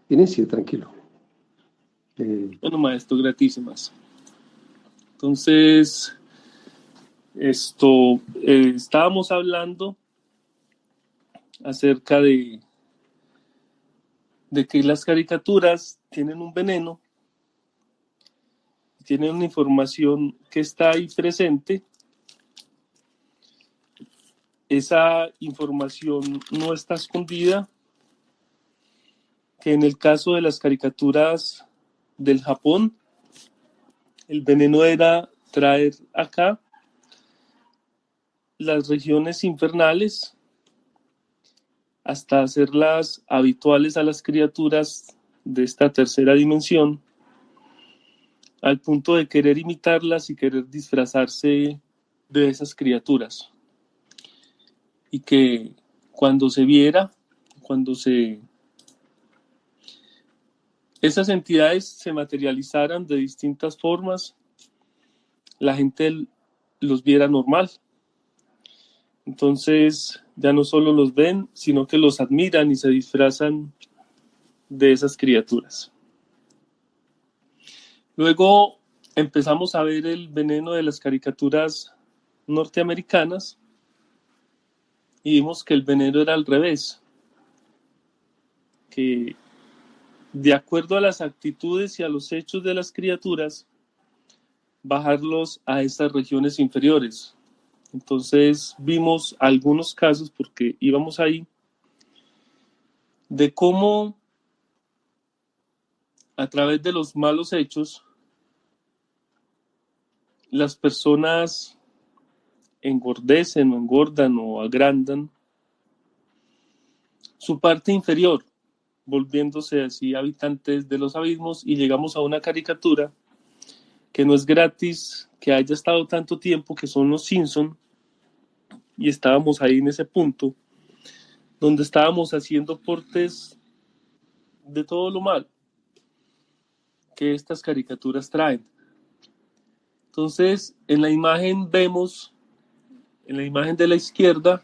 Inicie, tranquilo. Bueno, maestro, gratísimas. Entonces, estábamos hablando acerca de que las caricaturas tienen un veneno, tienen una información que está ahí presente. Esa información no está escondida, que en el caso de las caricaturas del Japón, el veneno era traer acá las regiones infernales hasta hacerlas habituales a las criaturas de esta tercera dimensión, al punto de querer imitarlas y querer disfrazarse de esas criaturas. Y que cuando se viera, esas entidades se materializaran de distintas formas, la gente los viera normal. Entonces ya no solo los ven, sino que los admiran y se disfrazan de esas criaturas. Luego empezamos a ver el veneno de las caricaturas norteamericanas y vimos que el veneno era al revés, que de acuerdo a las actitudes y a los hechos de las criaturas, bajarlos a estas regiones inferiores. Entonces vimos algunos casos, porque íbamos ahí, de cómo a través de los malos hechos las personas engordecen o engordan o agrandan su parte inferior, volviéndose así habitantes de los abismos, y llegamos a una caricatura que no es gratis que haya estado tanto tiempo, que son los Simpson, y estábamos ahí en ese punto donde estábamos haciendo portes de todo lo mal que estas caricaturas traen. Entonces, en la imagen vemos, en la imagen de la izquierda,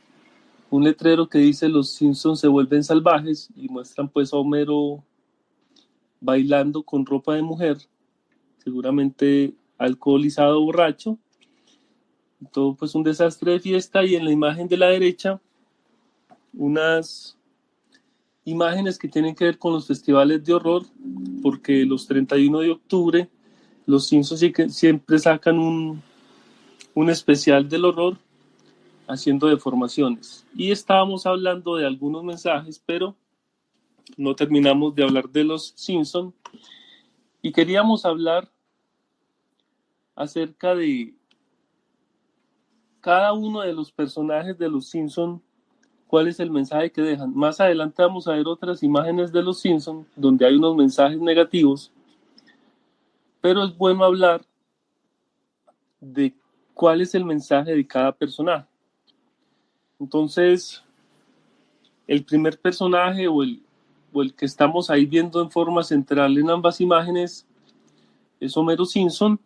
un letrero que dice los Simpsons se vuelven salvajes, y muestran pues a Homero bailando con ropa de mujer, seguramente alcoholizado, borracho, todo pues un desastre de fiesta. Y en la imagen de la derecha, unas imágenes que tienen que ver con los festivales de horror, porque los 31 de octubre los Simpsons siempre sacan un especial del horror haciendo deformaciones. Y estábamos hablando de algunos mensajes, pero no terminamos de hablar de los Simpsons, y queríamos hablar acerca de cada uno de los personajes de los Simpsons, cuál es el mensaje que dejan. Más adelante vamos a ver otras imágenes de los Simpsons donde hay unos mensajes negativos, pero es bueno hablar de cuál es el mensaje de cada personaje. Entonces, el primer personaje o el que estamos ahí viendo en forma central en ambas imágenes es Homero Simpson,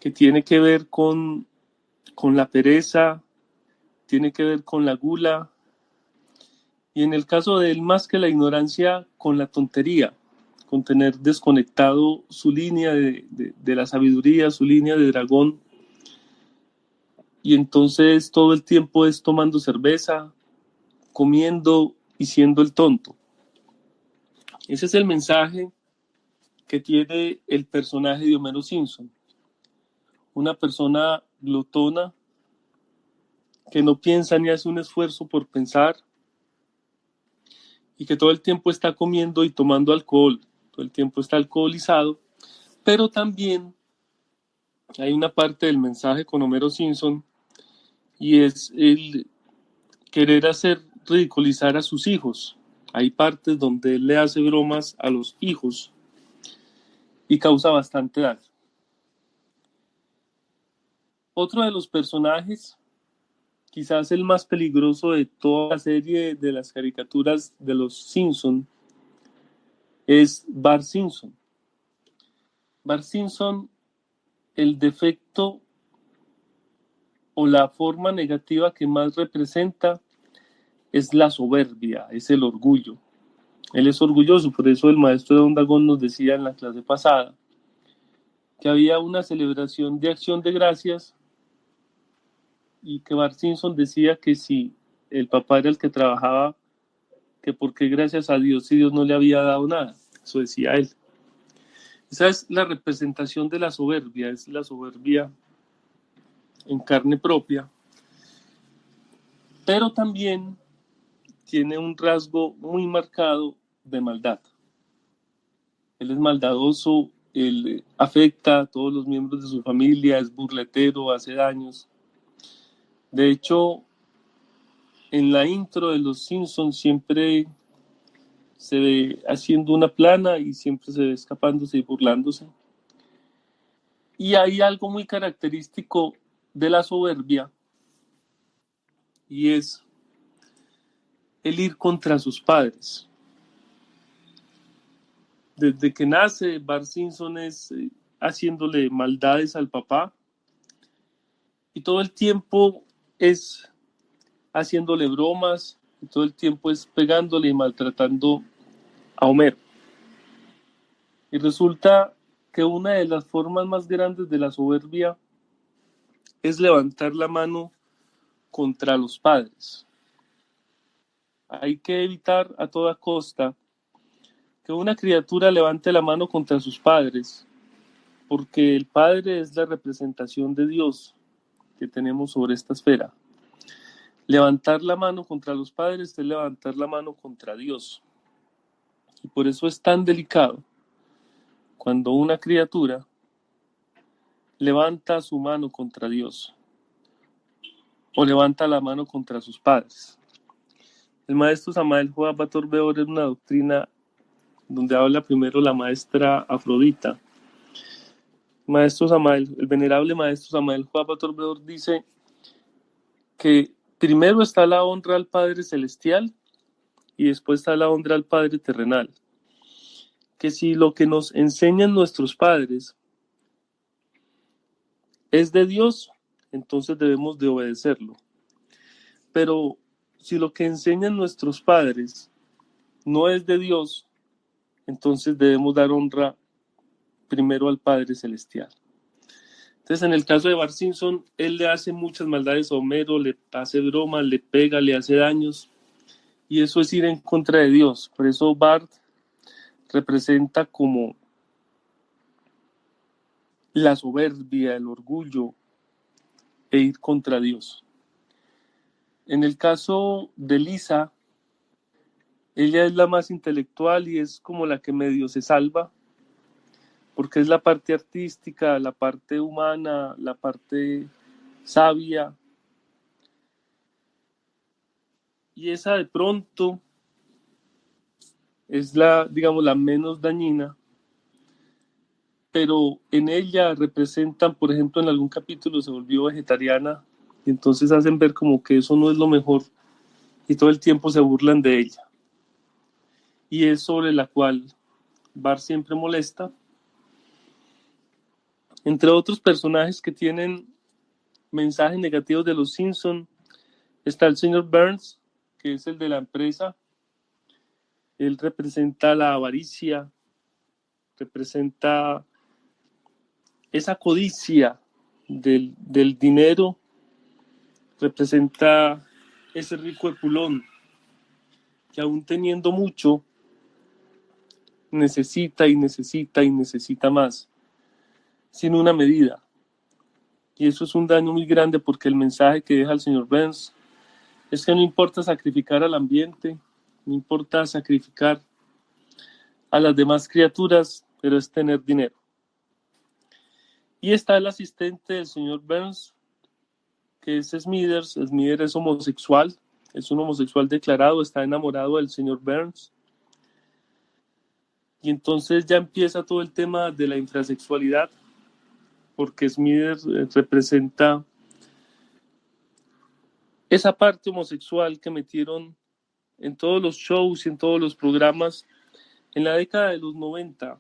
que tiene que ver con la pereza, tiene que ver con la gula, y en el caso de él, más que la ignorancia, con la tontería, con tener desconectado su línea de la sabiduría, su línea de dragón, y entonces todo el tiempo es tomando cerveza, comiendo y siendo el tonto. Ese es el mensaje que tiene el personaje de Homero Simpson. Una persona glotona que no piensa ni hace un esfuerzo por pensar, y que todo el tiempo está comiendo y tomando alcohol, todo el tiempo está alcoholizado. Pero también hay una parte del mensaje con Homero Simpson, y es el querer hacer ridiculizar a sus hijos. Hay partes donde él le hace bromas a los hijos y causa bastante daño. Otro de los personajes, quizás el más peligroso de toda la serie de las caricaturas de los Simpson, es Bart Simpson. Bart Simpson, el defecto o la forma negativa que más representa es la soberbia, es el orgullo. Él es orgulloso, por eso el maestro Don Dagón nos decía en la clase pasada que había una celebración de acción de gracias y que Bart Simpson decía que si el papá era el que trabajaba, que por qué gracias a Dios si Dios no le había dado nada. Eso decía él. Esa es la representación de la soberbia, es la soberbia en carne propia, pero también tiene un rasgo muy marcado de maldad. Él es maldadoso, él afecta a todos los miembros de su familia, es burletero, hace daños. De hecho, en la intro de Los Simpsons siempre se ve haciendo una plana y siempre se ve escapándose y burlándose. Y hay algo muy característico de la soberbia y es el ir contra sus padres. Desde que nace, Bart Simpson es haciéndole maldades al papá y todo el tiempo es haciéndole bromas y todo el tiempo es pegándole y maltratando a Homero. Y resulta que una de las formas más grandes de la soberbia es levantar la mano contra los padres. Hay que evitar a toda costa que una criatura levante la mano contra sus padres, porque el Padre es la representación de Dios que tenemos sobre esta esfera. Levantar la mano contra los padres es levantar la mano contra Dios. Y por eso es tan delicado cuando una criatura levanta su mano contra Dios o levanta la mano contra sus padres. El maestro Samael Joab Bator-Beor es una doctrina donde habla primero la maestra Afrodita. Maestro Samael, el venerable maestro Samael Joab Bator-Beor dice que primero está la honra al Padre Celestial y después está la honra al Padre Terrenal. Que si lo que nos enseñan nuestros padres es de Dios, entonces debemos de obedecerlo. Pero si lo que enseñan nuestros padres no es de Dios, entonces debemos dar honra primero al Padre Celestial. Entonces, en el caso de Bart Simpson, él le hace muchas maldades a Homero, le hace bromas, le pega, le hace daños, y eso es ir en contra de Dios. Por eso Bart representa como la soberbia, el orgullo e ir contra Dios. En el caso de Lisa, ella es la más intelectual y es como la que medio se salva, porque es la parte artística, la parte humana, la parte sabia. Y esa de pronto es la, digamos, la menos dañina, pero en ella representan, por ejemplo, en algún capítulo se volvió vegetariana y entonces hacen ver como que eso no es lo mejor y todo el tiempo se burlan de ella. Y es sobre la cual Bart siempre molesta. Entre otros personajes que tienen mensajes negativos de los Simpson está el señor Burns, que es el de la empresa. Él representa la avaricia, representa esa codicia del dinero, representa ese rico epulón que aún teniendo mucho necesita y necesita y necesita más sin una medida. Y eso es un daño muy grande porque el mensaje que deja el señor Burns es que no importa sacrificar al ambiente, no importa sacrificar a las demás criaturas, pero es tener dinero. Y está el asistente del señor Burns, que es Smithers. Smithers es homosexual, es un homosexual declarado, está enamorado del señor Burns. Y entonces ya empieza todo el tema de la infrasexualidad, porque Smithers representa esa parte homosexual que metieron en todos los shows y en todos los programas en la década de los 90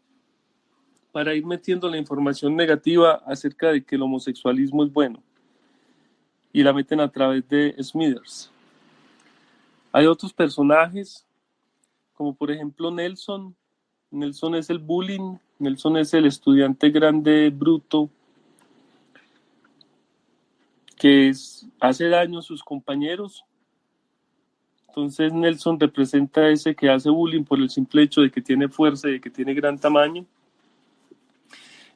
para ir metiendo la información negativa acerca de que el homosexualismo es bueno y la meten a través de Smithers. Hay otros personajes como por ejemplo Nelson. Nelson es el bullying, Nelson es el estudiante grande, bruto, que hace daño a sus compañeros. Entonces Nelson representa ese que hace bullying por el simple hecho de que tiene fuerza y de que tiene gran tamaño.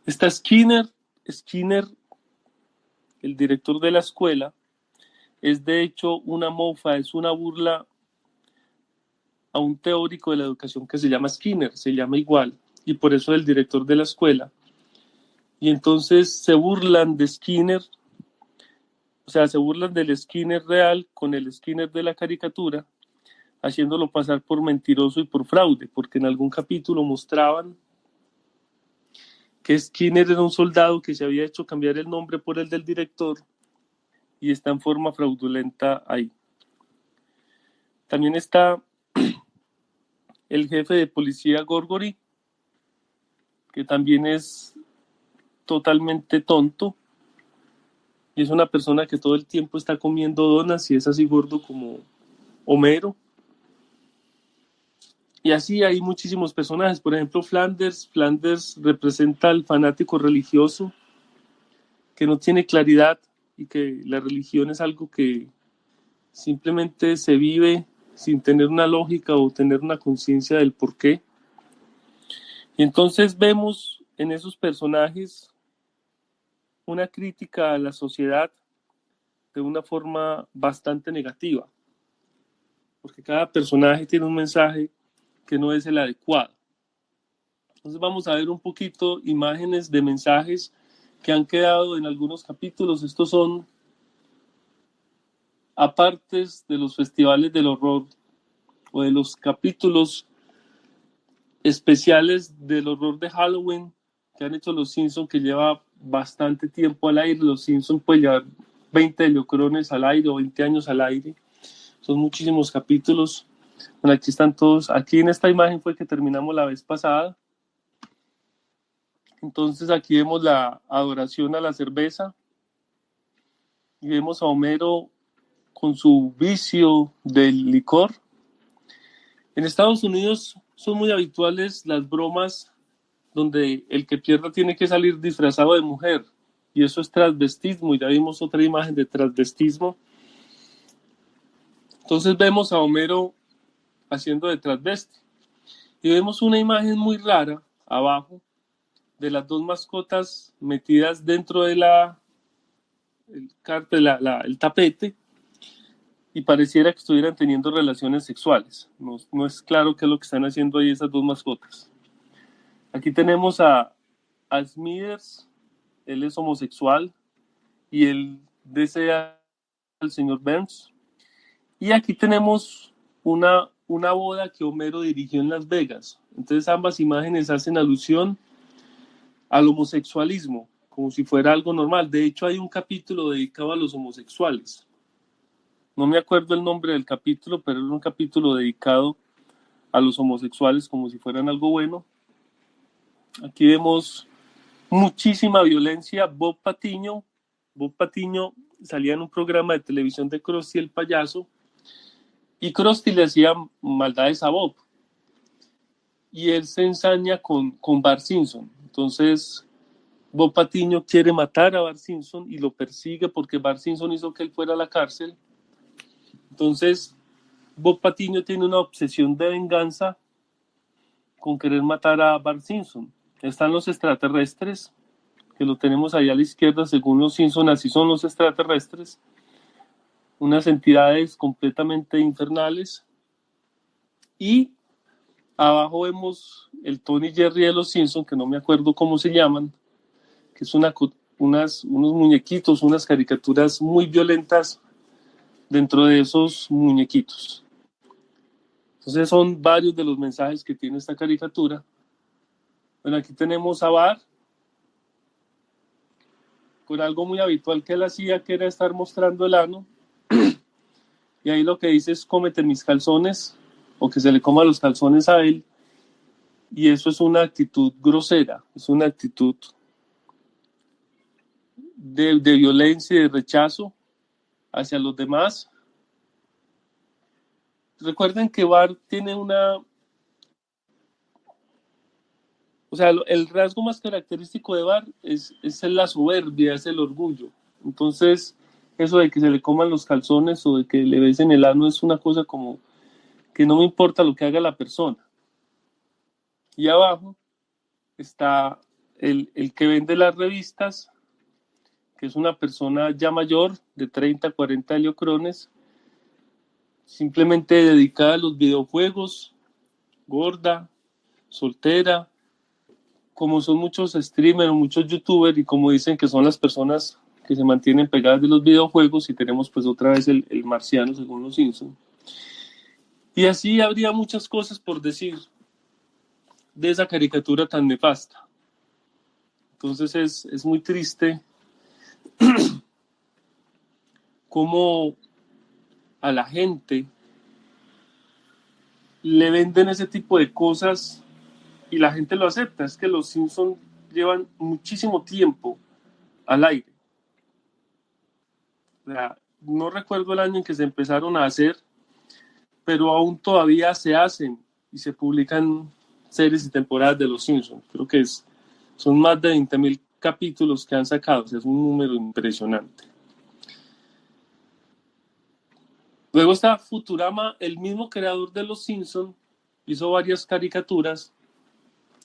Está Skinner. Skinner, el director de la escuela, es de hecho una mofa, es una burla a un teórico de la educación que se llama Skinner, se llama igual, y por eso es el director de la escuela. Y entonces se burlan de Skinner, o sea, se burlan del Skinner real con el Skinner de la caricatura, haciéndolo pasar por mentiroso y por fraude, porque en algún capítulo mostraban que Skinner era un soldado que se había hecho cambiar el nombre por el del director y está en forma fraudulenta ahí. También está el jefe de policía Gorgory, que también es totalmente tonto y es una persona que todo el tiempo está comiendo donas y es así gordo como Homero. Y así hay muchísimos personajes. Por ejemplo, Flanders. Flanders representa al fanático religioso que no tiene claridad y que la religión es algo que simplemente se vive sin tener una lógica o tener una conciencia del por qué. Y entonces vemos en esos personajes una crítica a la sociedad de una forma bastante negativa, porque cada personaje tiene un mensaje que no es el adecuado. Entonces vamos a ver un poquito imágenes de mensajes que han quedado en algunos capítulos. Estos son apartes de los festivales del horror o de los capítulos especiales del horror de Halloween que han hecho los Simpsons, que lleva bastante tiempo al aire. Los Simpsons pueden llevar 20 heliocrones al aire o 20 años al aire. Son muchísimos capítulos. Bueno, aquí están todos. Aquí en esta imagen fue que terminamos la vez pasada. Entonces aquí vemos la adoración a la cerveza y vemos a Homero con su vicio del licor. En Estados Unidos son muy habituales las bromas donde el que pierda tiene que salir disfrazado de mujer, y eso es transvestismo, y ya vimos otra imagen de transvestismo. Entonces vemos a Homero haciendo de transvesti, y vemos una imagen muy rara abajo de las dos mascotas metidas dentro de el tapete, y pareciera que estuvieran teniendo relaciones sexuales. No es claro qué es lo que están haciendo ahí esas dos mascotas. Aquí tenemos a Smithers, él es homosexual y él desea al señor Burns. Y aquí tenemos una boda que Homero dirigió en Las Vegas. Entonces ambas imágenes hacen alusión al homosexualismo, como si fuera algo normal. De hecho, hay un capítulo dedicado a los homosexuales. No me acuerdo el nombre del capítulo, pero es un capítulo dedicado a los homosexuales como si fueran algo bueno. Aquí vemos muchísima violencia. Bob Patiño salía en un programa de televisión de Krusty el payaso, y Krusty le hacía maldades a Bob, y él se ensaña con Bart Simpson. Entonces Bob Patiño quiere matar a Bart Simpson y lo persigue porque Bart Simpson hizo que él fuera a la cárcel. Entonces Bob Patiño tiene una obsesión de venganza con querer matar a Bart Simpson. Están los extraterrestres, que lo tenemos ahí a la izquierda. Según los Simpsons, así son los extraterrestres, unas entidades completamente infernales. Y abajo vemos el Tony Jerry de los Simpsons, que no me acuerdo cómo se llaman, que es unos muñequitos, unas caricaturas muy violentas dentro de esos muñequitos. Entonces son varios de los mensajes que tiene esta caricatura. Bueno, aquí tenemos a Bart con algo muy habitual que él hacía, que era estar mostrando el ano, y ahí lo que dice es cómete mis calzones, o que se le coma los calzones a él, y eso es una actitud grosera, es una actitud de violencia y de rechazo hacia los demás. Recuerden que Bart tiene una O sea, el rasgo más característico de Bart es la soberbia, es el orgullo. Entonces, eso de que se le coman los calzones o de que le besen el ano es una cosa como que no me importa lo que haga la persona. Y abajo está el que vende las revistas, que es una persona ya mayor, de 30, 40 heliocrones, simplemente dedicada a los videojuegos, gorda, soltera, como son muchos streamers, muchos youtubers, y como dicen que son las personas que se mantienen pegadas de los videojuegos, y tenemos pues otra vez el marciano según los Simpsons. Y así habría muchas cosas por decir de esa caricatura tan nefasta. Entonces es muy triste cómo a la gente le venden ese tipo de cosas y la gente lo acepta. Es que los Simpsons llevan muchísimo tiempo al aire. O sea, no recuerdo el año en que se empezaron a hacer, pero aún todavía se hacen y se publican series y temporadas de los Simpsons. Creo que son más de 20.000 capítulos que han sacado. O sea, es un número impresionante. Luego está Futurama, el mismo creador de los Simpsons, hizo varias caricaturas,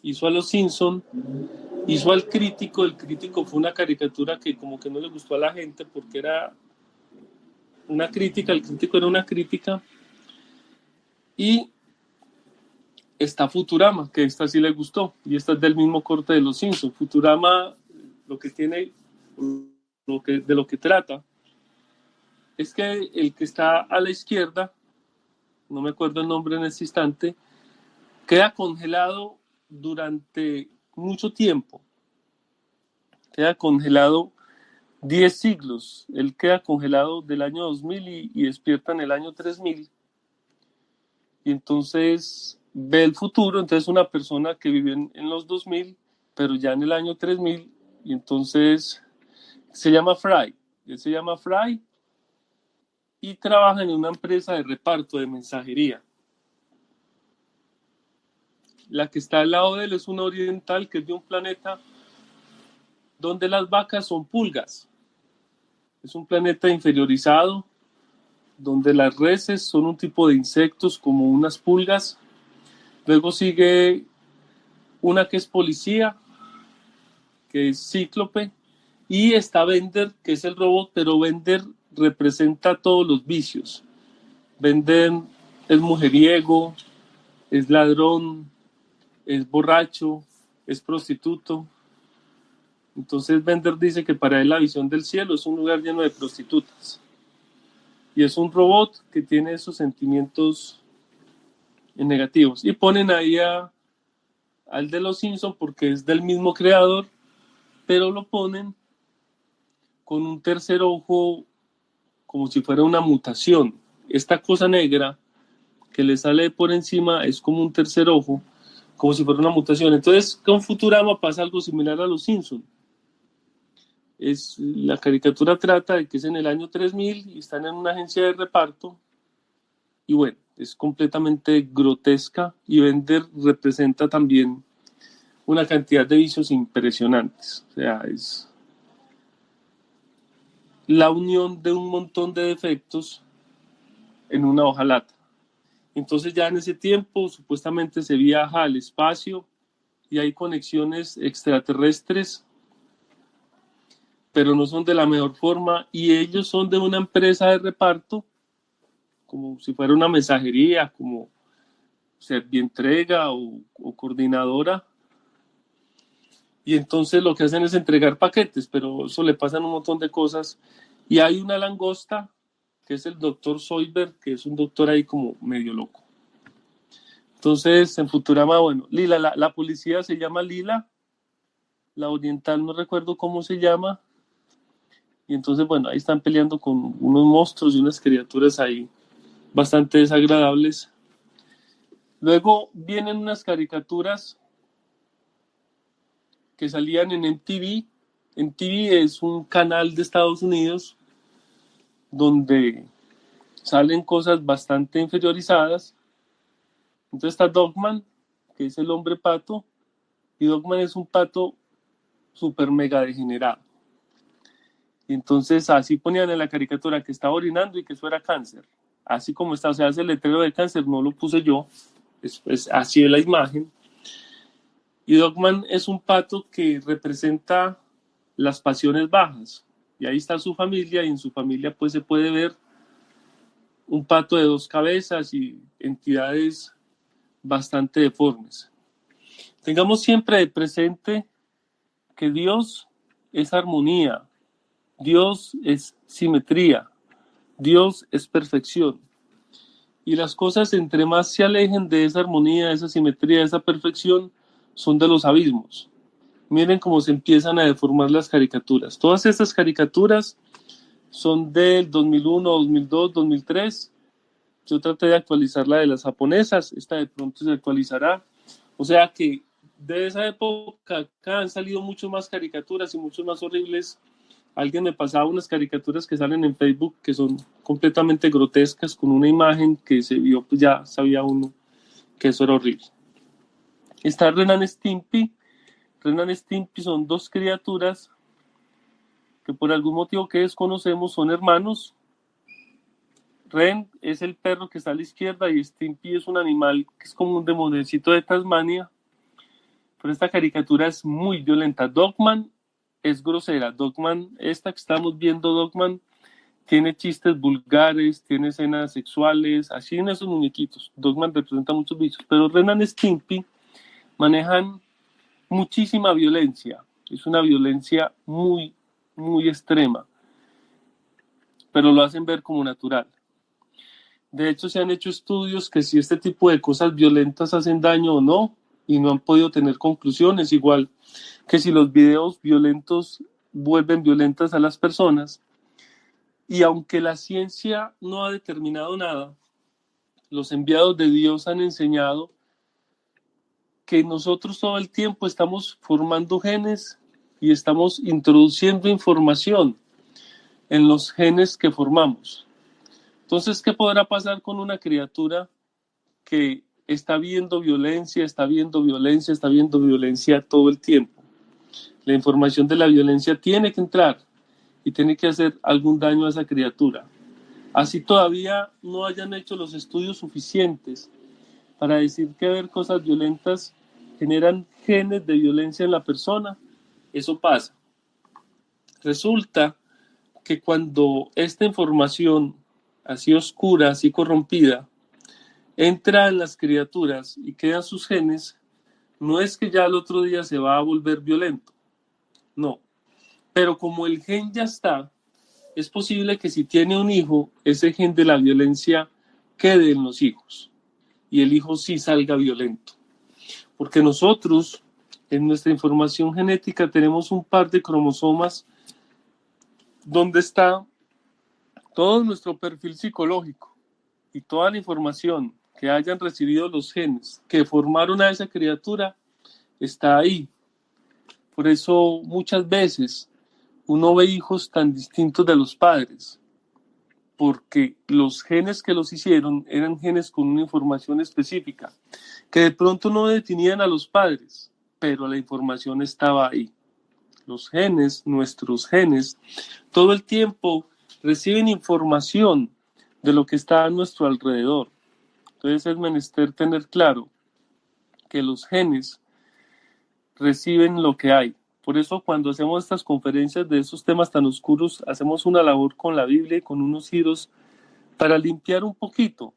hizo a los Simpsons, hizo al Crítico. El Crítico fue una caricatura que como que no le gustó a la gente porque era una crítica, el Crítico era una crítica. Y está Futurama, que esta sí le gustó, y esta es del mismo corte de los Simpsons. Futurama, lo que tiene, de lo que trata, es que el que está a la izquierda, no me acuerdo el nombre en este instante, queda congelado durante mucho tiempo, queda congelado 10 siglos, él queda congelado del año 2000 y despierta en el año 3000, y entonces ve el futuro. Entonces una persona que vive en los 2000, pero ya en el año 3000, y entonces se llama Fry, él se llama Fry y trabaja en una empresa de reparto de mensajería. La que está al lado de él es una oriental que es de un planeta donde las vacas son pulgas. Es un planeta inferiorizado donde las reses son un tipo de insectos como unas pulgas. Luego sigue una que es policía, que es Cíclope, y está Bender, que es el robot, pero Bender representa todos los vicios. Bender es mujeriego, es ladrón, es borracho, es prostituto. Entonces Bender dice que para él la visión del cielo es un lugar lleno de prostitutas. Y es un robot que tiene esos sentimientos negativos. Y ponen ahí al de los Simpsons porque es del mismo creador, pero lo ponen con un tercer ojo como si fuera una mutación. Esta cosa negra que le sale por encima es como un tercer ojo, como si fuera una mutación. Entonces, con Futurama pasa algo similar a los Simpsons. La caricatura trata de que es en el año 3000 y están en una agencia de reparto. Y bueno, es completamente grotesca, y Bender representa también una cantidad de vicios impresionantes. O sea, es la unión de un montón de defectos en una hojalata. Entonces ya en ese tiempo supuestamente se viaja al espacio y hay conexiones extraterrestres, pero no son de la mejor forma, y ellos son de una empresa de reparto, como si fuera una mensajería, como Servientrega o coordinadora, y entonces lo que hacen es entregar paquetes, pero eso le pasan un montón de cosas. Y hay una langosta, que es el doctor Zoidberg, que es un doctor ahí como medio loco. Entonces, en Futurama, bueno, Lila, la policía se llama Lila, la oriental no recuerdo cómo se llama, y entonces, bueno, ahí están peleando con unos monstruos y unas criaturas ahí bastante desagradables. Luego vienen unas caricaturas que salían en MTV. MTV es un canal de Estados Unidos donde salen cosas bastante inferiorizadas. Entonces está Dogman, que es el hombre pato, y Dogman es un pato súper mega degenerado. Y entonces así ponían en la caricatura que estaba orinando y que eso era cáncer. Así como está, o sea, ese letrero de cáncer no lo puse yo, es así es la imagen. Y Dogman es un pato que representa las pasiones bajas. Y ahí está su familia, y en su familia pues se puede ver un pato de 2 cabezas y entidades bastante deformes. Tengamos siempre presente que Dios es armonía, Dios es simetría, Dios es perfección. Y las cosas entre más se alejen de esa armonía, de esa simetría, de esa perfección, son de los abismos. Miren cómo se empiezan a deformar las caricaturas. Todas estas caricaturas son del 2001, 2002, 2003. Yo traté de actualizar la de las japonesas, esta de pronto se actualizará. O sea que de esa época acá han salido mucho más caricaturas y mucho más horribles. Alguien me pasaba unas caricaturas que salen en Facebook que son completamente grotescas, con una imagen que se vio, pues ya sabía uno que eso era horrible. Está Ren and Stimpy. Ren and Stimpy son 2 criaturas que por algún motivo que desconocemos son hermanos. Ren es el perro que está a la izquierda y Stimpy es un animal que es como un demonecito de Tasmania. Pero esta caricatura es muy violenta. Dogman es grosera. Dogman, esta que estamos viendo, Dogman, tiene chistes vulgares, tiene escenas sexuales, así en esos muñequitos. Dogman representa muchos bichos, pero Ren and Stimpy manejan muchísima violencia. Es una violencia muy, muy extrema, pero lo hacen ver como natural. De hecho, se han hecho estudios que si este tipo de cosas violentas hacen daño o no, y no han podido tener conclusiones, igual que si los videos violentos vuelven violentas a las personas. Y aunque la ciencia no ha determinado nada, los enviados de Dios han enseñado que nosotros todo el tiempo estamos formando genes y estamos introduciendo información en los genes que formamos. Entonces, ¿qué podrá pasar con una criatura que está viendo violencia, está viendo violencia, está viendo violencia todo el tiempo? La información de la violencia tiene que entrar y tiene que hacer algún daño a esa criatura. Así todavía no hayan hecho los estudios suficientes para decir que ver cosas violentas generan genes de violencia en la persona, eso pasa. Resulta que cuando esta información así oscura, así corrompida, entra en las criaturas y quedan sus genes, no es que ya el otro día se va a volver violento, no. Pero como el gen ya está, es posible que si tiene un hijo, ese gen de la violencia quede en los hijos y el hijo sí salga violento. Porque nosotros, en nuestra información genética, tenemos un par de cromosomas donde está todo nuestro perfil psicológico y toda la información que hayan recibido los genes que formaron a esa criatura está ahí. Por eso muchas veces uno ve hijos tan distintos de los padres, porque los genes que los hicieron eran genes con una información específica, que de pronto no definían a los padres, pero la información estaba ahí. Los genes, nuestros genes, todo el tiempo reciben información de lo que está a nuestro alrededor. Entonces es menester tener claro que los genes reciben lo que hay. Por eso cuando hacemos estas conferencias de esos temas tan oscuros, hacemos una labor con la Biblia y con unos giros para limpiar un poquito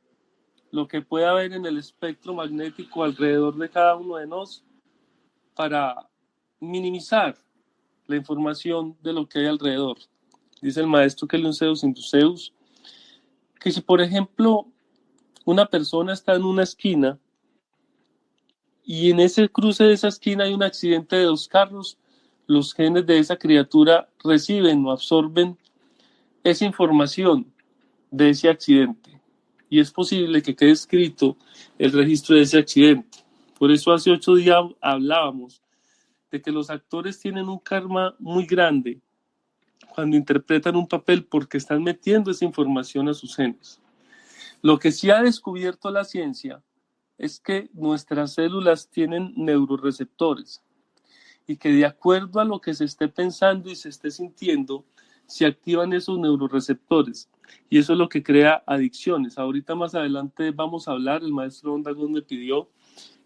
lo que puede haber en el espectro magnético alrededor de cada uno de nosotros, para minimizar la información de lo que hay alrededor. Dice el maestro que Zeus Induceus, que si por ejemplo una persona está en una esquina y en ese cruce de esa esquina hay un accidente de 2 carros, los genes de esa criatura reciben o absorben esa información de ese accidente. Y es posible que quede escrito el registro de ese accidente. Por eso hace 8 días hablábamos de que los actores tienen un karma muy grande cuando interpretan un papel porque están metiendo esa información a sus genes. Lo que sí ha descubierto la ciencia es que nuestras células tienen neuroreceptores. y que de acuerdo a lo que se esté pensando y se esté sintiendo, se activan esos neuroreceptores. Y eso es lo que crea adicciones. Ahorita más adelante vamos a hablar, el maestro Ondagón me pidió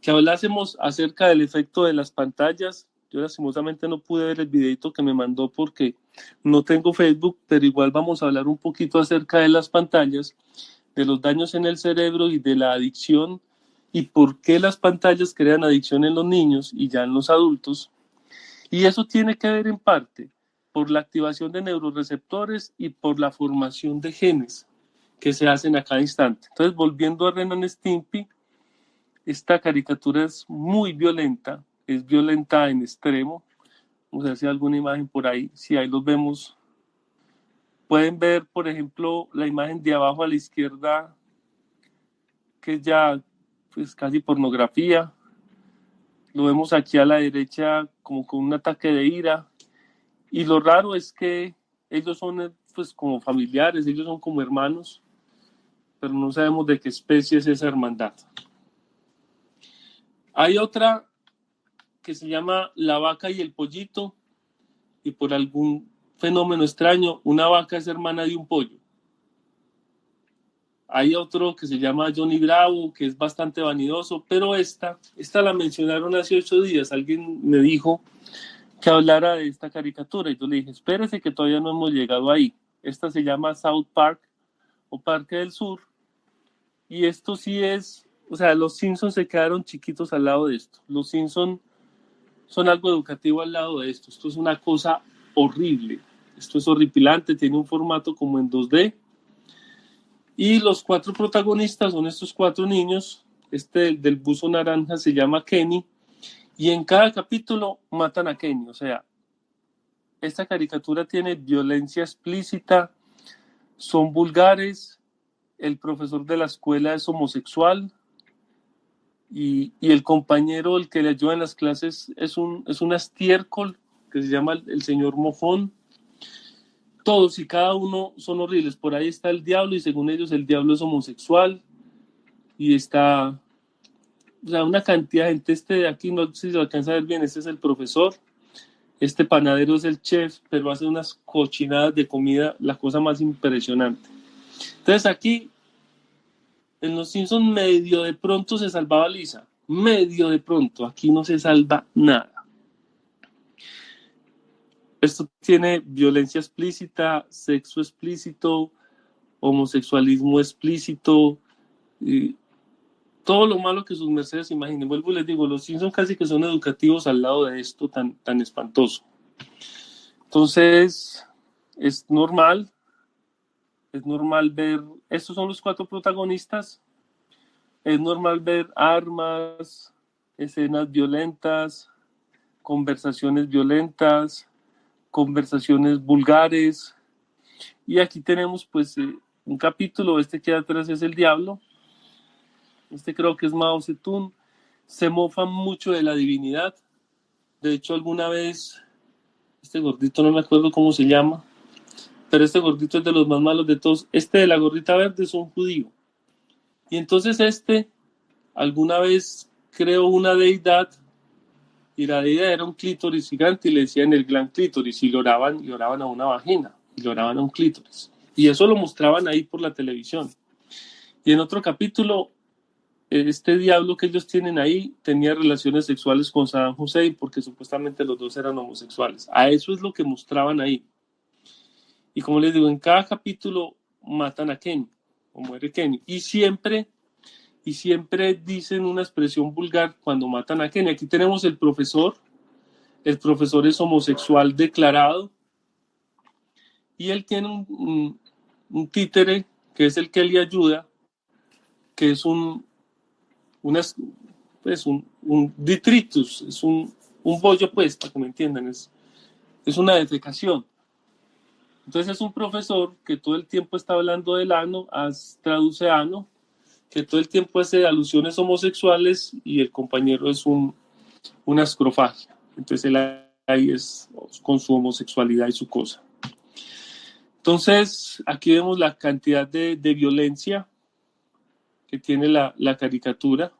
que hablásemos acerca del efecto de las pantallas. Yo lastimosamente no pude ver el videito que me mandó porque no tengo Facebook, pero igual vamos a hablar un poquito acerca de las pantallas, de los daños en el cerebro y de la adicción y por qué las pantallas crean adicción en los niños y ya en los adultos. Y eso tiene que ver en parte por la activación de neuroreceptores y por la formación de genes que se hacen a cada instante. Entonces, volviendo a Ren and Stimpy, esta caricatura es muy violenta, es violenta en extremo. Vamos a ver si hay alguna imagen por ahí. Si ahí los vemos, pueden ver, por ejemplo, la imagen de abajo a la izquierda, que es ya pues, casi pornografía. Lo vemos aquí a la derecha como con un ataque de ira. Y lo raro es que ellos son pues como familiares, ellos son como hermanos, pero no sabemos de qué especie es esa hermandad. Hay otra que se llama La vaca y el pollito, y por algún fenómeno extraño, una vaca es hermana de un pollo. Hay otro que se llama Johnny Bravo, que es bastante vanidoso, pero esta la mencionaron hace 8 días. Alguien me dijo que hablara de esta caricatura y yo le dije, espérese que todavía no hemos llegado ahí. Esta se llama South Park o Parque del Sur, y esto sí es, o sea, los Simpsons se quedaron chiquitos al lado de esto. Los Simpsons son algo educativo al lado de esto. Esto es una cosa horrible. Esto es horripilante, tiene un formato como en 2D. Y los 4 protagonistas son estos 4 niños. Este del buzo naranja se llama Kenny. Y en cada capítulo matan a Kenny. O sea, esta caricatura tiene violencia explícita, son vulgares, el profesor de la escuela es homosexual y el compañero, el que le ayuda en las clases, es un estiércol que se llama el señor Mofón. Todos y cada uno son horribles. Por ahí está el diablo y según ellos el diablo es homosexual y está, o sea, una cantidad de gente. Este de aquí, no sé si lo alcanza a ver bien, este es el profesor, este panadero es el chef, pero hace unas cochinadas de comida, la cosa más impresionante. Entonces aquí, en Los Simpsons medio de pronto se salvaba Lisa, medio de pronto, aquí no se salva nada. Esto tiene violencia explícita, sexo explícito, homosexualismo explícito, y todo lo malo que sus mercedes imaginen. Vuelvo y les digo, los Simpsons casi que son educativos al lado de esto tan espantoso. Entonces, es normal ver, estos son los 4 protagonistas, es normal ver armas, escenas violentas, conversaciones violentas, conversaciones vulgares. Y aquí tenemos pues un capítulo, este que atrás es el diablo, este creo que es Mao Zedong, se mofan mucho de la divinidad. De hecho, alguna vez, este gordito no me acuerdo cómo se llama, pero este gordito es de los más malos de todos. Este de la gorrita verde es un judío. Y entonces alguna vez creó una deidad, y la deidad era un clítoris gigante y le decían el gran clítoris, y le oraban a una vagina, y le oraban a un clítoris. Y eso lo mostraban ahí por la televisión. Y en otro capítulo, este diablo que ellos tienen ahí tenía relaciones sexuales con Saddam Hussein porque supuestamente los dos eran homosexuales. A eso es lo que mostraban ahí. Y como les digo, en cada capítulo matan a Kenny, o muere Kenny. Y siempre dicen una expresión vulgar cuando matan a Kenny. Aquí tenemos el profesor es homosexual declarado, y él tiene un títere que es el que le ayuda, que es un detritus, es un bollo, pues, para que me entiendan, es una defecación. Entonces es un profesor que todo el tiempo está hablando del ano, traduce ano, que todo el tiempo hace alusiones homosexuales, y el compañero es una ascrofagia. Entonces él ahí es con su homosexualidad y su cosa. Entonces aquí vemos la cantidad de violencia que tiene la caricatura.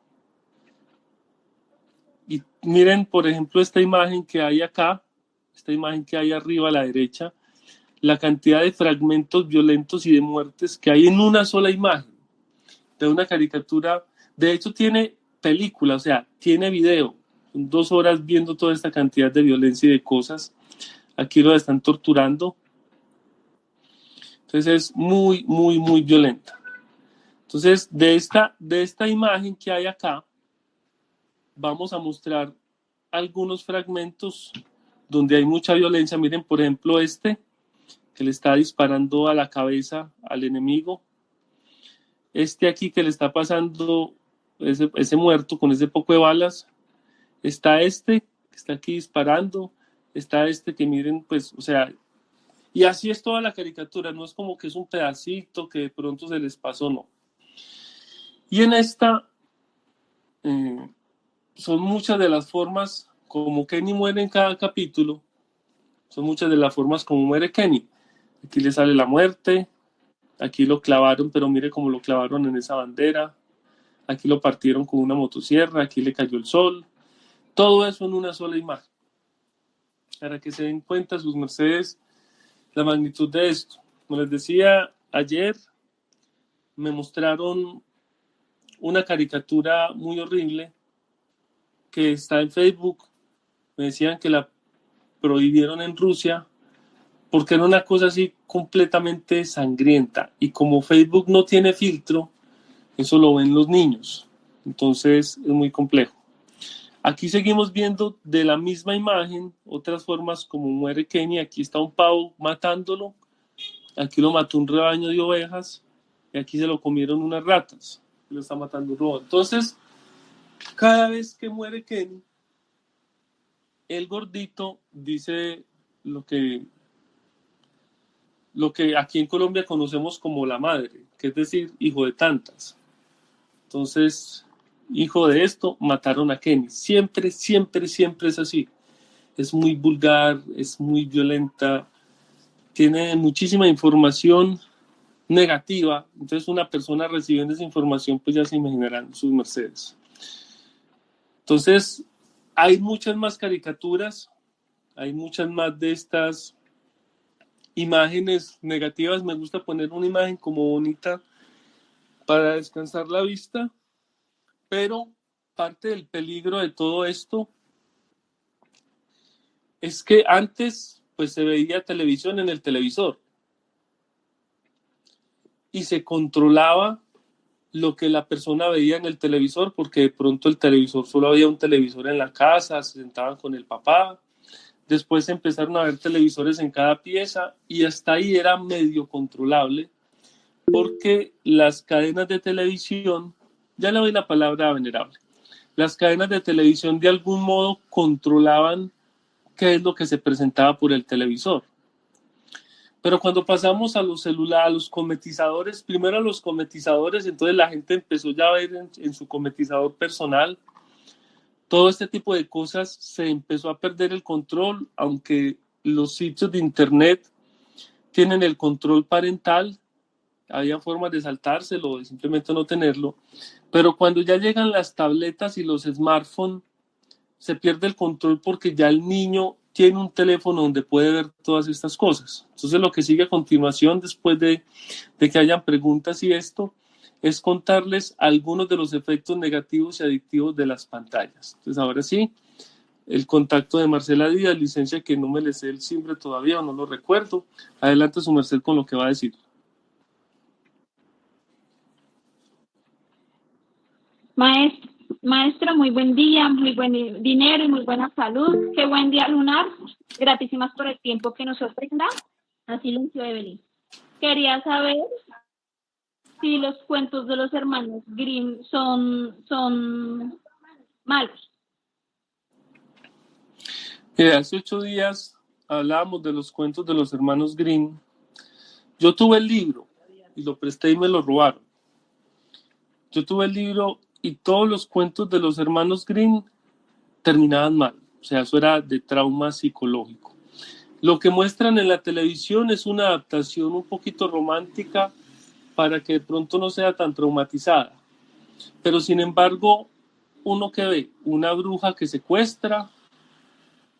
Y miren, por ejemplo, esta imagen que hay acá, esta imagen que hay arriba a la derecha, la cantidad de fragmentos violentos y de muertes que hay en una sola imagen de una caricatura. De hecho, tiene película, o sea, tiene video. 2 horas viendo toda esta cantidad de violencia y de cosas. Aquí lo están torturando. Entonces es muy, muy, muy violenta. Entonces, de esta imagen que hay acá, vamos a mostrar algunos fragmentos donde hay mucha violencia. Miren, por ejemplo, que le está disparando a la cabeza al enemigo. Aquí que le está pasando ese muerto con ese poco de balas. Está que está aquí disparando. Está que miren, pues, o sea, y así es toda la caricatura. No es como que es un pedacito que de pronto se les pasó, no. Y en esta son muchas de las formas como Kenny muere en cada capítulo. Son muchas de las formas como muere Kenny. Aquí le sale la muerte. Aquí lo clavaron, pero mire cómo lo clavaron en esa bandera. Aquí lo partieron con una motosierra. Aquí le cayó el sol. Todo eso en una sola imagen. Para que se den cuenta, sus mercedes, la magnitud de esto. Como les decía ayer, me mostraron una caricatura muy horrible que está en Facebook. Me decían que la prohibieron en Rusia porque era una cosa así completamente sangrienta. Y como Facebook no tiene filtro, eso lo ven los niños. Entonces es muy complejo. Aquí seguimos viendo de la misma imagen otras formas como muere Kenny. Aquí está un pavo matándolo. Aquí lo mató un rebaño de ovejas. Y aquí se lo comieron unas ratas. Lo está matando un robot. Entonces, cada vez que muere Kenny, el gordito dice lo que aquí en Colombia conocemos como la madre, que es decir, hijo de tantas. Entonces, hijo de esto, mataron a Kenny. Siempre, siempre, siempre es así. Es muy vulgar, es muy violenta, tiene muchísima información negativa. Entonces, una persona recibiendo esa información, pues ya se imaginarán sus mercedes. Entonces, hay muchas más caricaturas, hay muchas más de estas imágenes negativas. Me gusta poner una imagen como bonita para descansar la vista, pero parte del peligro de todo esto es que antes pues se veía televisión en el televisor y se controlaba lo que la persona veía en el televisor, porque de pronto el televisor, solo había un televisor en la casa, se sentaban con el papá. Después empezaron a haber televisores en cada pieza y hasta ahí era medio controlable, porque las cadenas de televisión, ya le doy la palabra a Venerable, las cadenas de televisión de algún modo controlaban qué es lo que se presentaba por el televisor. Pero cuando pasamos a los celulares, a los cometizadores, primero a los cometizadores, entonces la gente empezó ya a ver en su cometizador personal todo este tipo de cosas, se empezó a perder el control, aunque los sitios de internet tienen el control parental, había formas de saltárselo o de simplemente no tenerlo, pero cuando ya llegan las tabletas y los smartphones, se pierde el control porque ya el niño tiene un teléfono donde puede ver todas estas cosas. Entonces lo que sigue a continuación, después de que hayan preguntas y esto, es contarles algunos de los efectos negativos y adictivos de las pantallas. Entonces ahora sí, el contacto de Marcela Díaz, licencia que no me le sé el timbre todavía o no lo recuerdo. Adelante su merced con lo que va a decir. Maestro, muy buen día, muy buen dinero y muy buena salud. Qué buen día lunar. Gratísimas por el tiempo que nos brinda. Así Silencio Evelyn. Quería saber si los cuentos de los hermanos Grimm son malos. Hace 8 días hablábamos de los cuentos de los hermanos Grimm. Yo tuve el libro y lo presté y me lo robaron. Yo tuve el libro y todos los cuentos de los hermanos Grimm terminaban mal. O sea, eso era de trauma psicológico. Lo que muestran en la televisión es una adaptación un poquito romántica para que de pronto no sea tan traumatizada. Pero sin embargo, uno que ve una bruja que secuestra,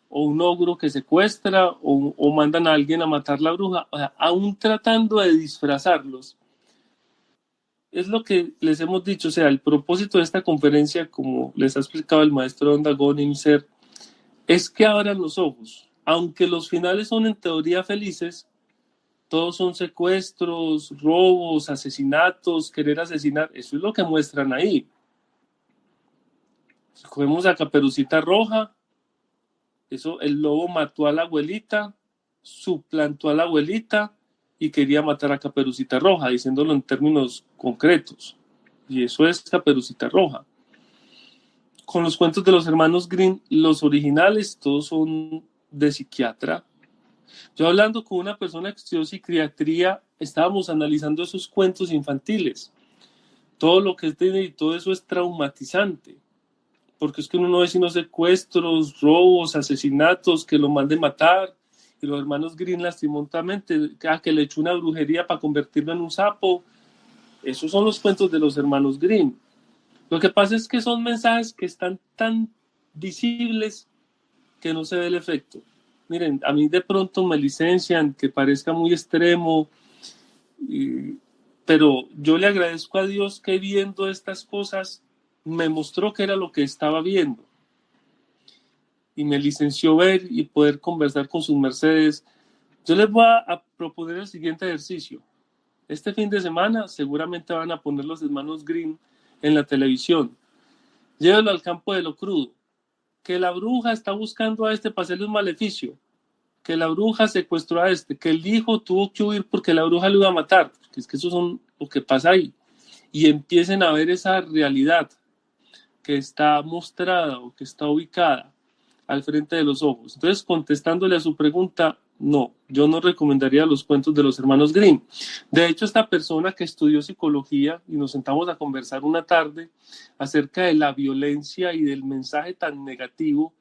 o un ogro que secuestra, o mandan a alguien a matar la bruja, o sea, aún tratando de disfrazarlos. Es lo que les hemos dicho, o sea, el propósito de esta conferencia, como les ha explicado el maestro Ondagón Imser, es que abran los ojos. Aunque los finales son en teoría felices, todos son secuestros, robos, asesinatos, querer asesinar, eso es lo que muestran ahí. Si cogemos a Caperucita Roja, eso, el lobo mató a la abuelita, suplantó a la abuelita y quería matar a Caperucita Roja, diciéndolo en términos concretos. Y eso es Caperucita Roja. Con los cuentos de los hermanos Grimm, los originales, todos son de psiquiatra. Yo hablando con una persona que estudió psiquiatría, estábamos analizando esos cuentos infantiles. Todo lo que es de y todo eso es traumatizante. Porque es que uno no ve sino secuestros, robos, asesinatos, que lo manden matar. Y los hermanos Grimm, lastimosamente, que le echó una brujería para convertirlo en un sapo. Esos son los cuentos de los hermanos Grimm. Lo que pasa es que son mensajes que están tan visibles que no se ve el efecto. Miren, a mí de pronto me licencian, que parezca muy extremo, pero yo le agradezco a Dios que viendo estas cosas me mostró que era lo que estaba viendo y me licenció ver y poder conversar con sus mercedes. Yo les voy a proponer el siguiente ejercicio. Este fin de semana seguramente van a poner los hermanos Grimm en la televisión. Llévelo al campo de lo crudo. Que la bruja está buscando a este para hacerle un maleficio. Que la bruja secuestró a este. Que el hijo tuvo que huir porque la bruja lo iba a matar. Porque es que eso son lo que pasa ahí. Y empiecen a ver esa realidad que está mostrada o que está ubicada al frente de los ojos. Entonces, contestándole a su pregunta, no, yo no recomendaría los cuentos de los hermanos Grimm. De hecho, esta persona que estudió psicología y nos sentamos a conversar una tarde acerca de la violencia y del mensaje tan negativo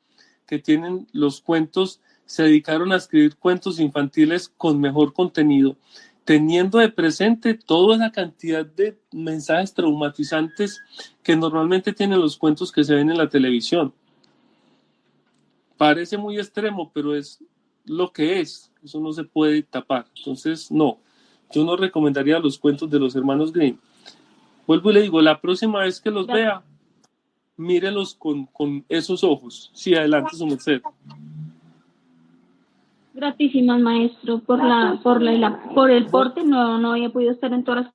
que tienen los cuentos, se dedicaron a escribir cuentos infantiles con mejor contenido, teniendo de presente toda esa cantidad de mensajes traumatizantes que normalmente tienen los cuentos que se ven en la televisión. Parece muy extremo, pero es lo que es. Eso no se puede tapar. Entonces, no. Yo no recomendaría los cuentos de los hermanos Grimm. Vuelvo y le digo, la próxima vez que los vea, mírelos con esos ojos. Sí, adelante, su merced. Gratísimas, maestro, por el porte. No había podido estar en todas las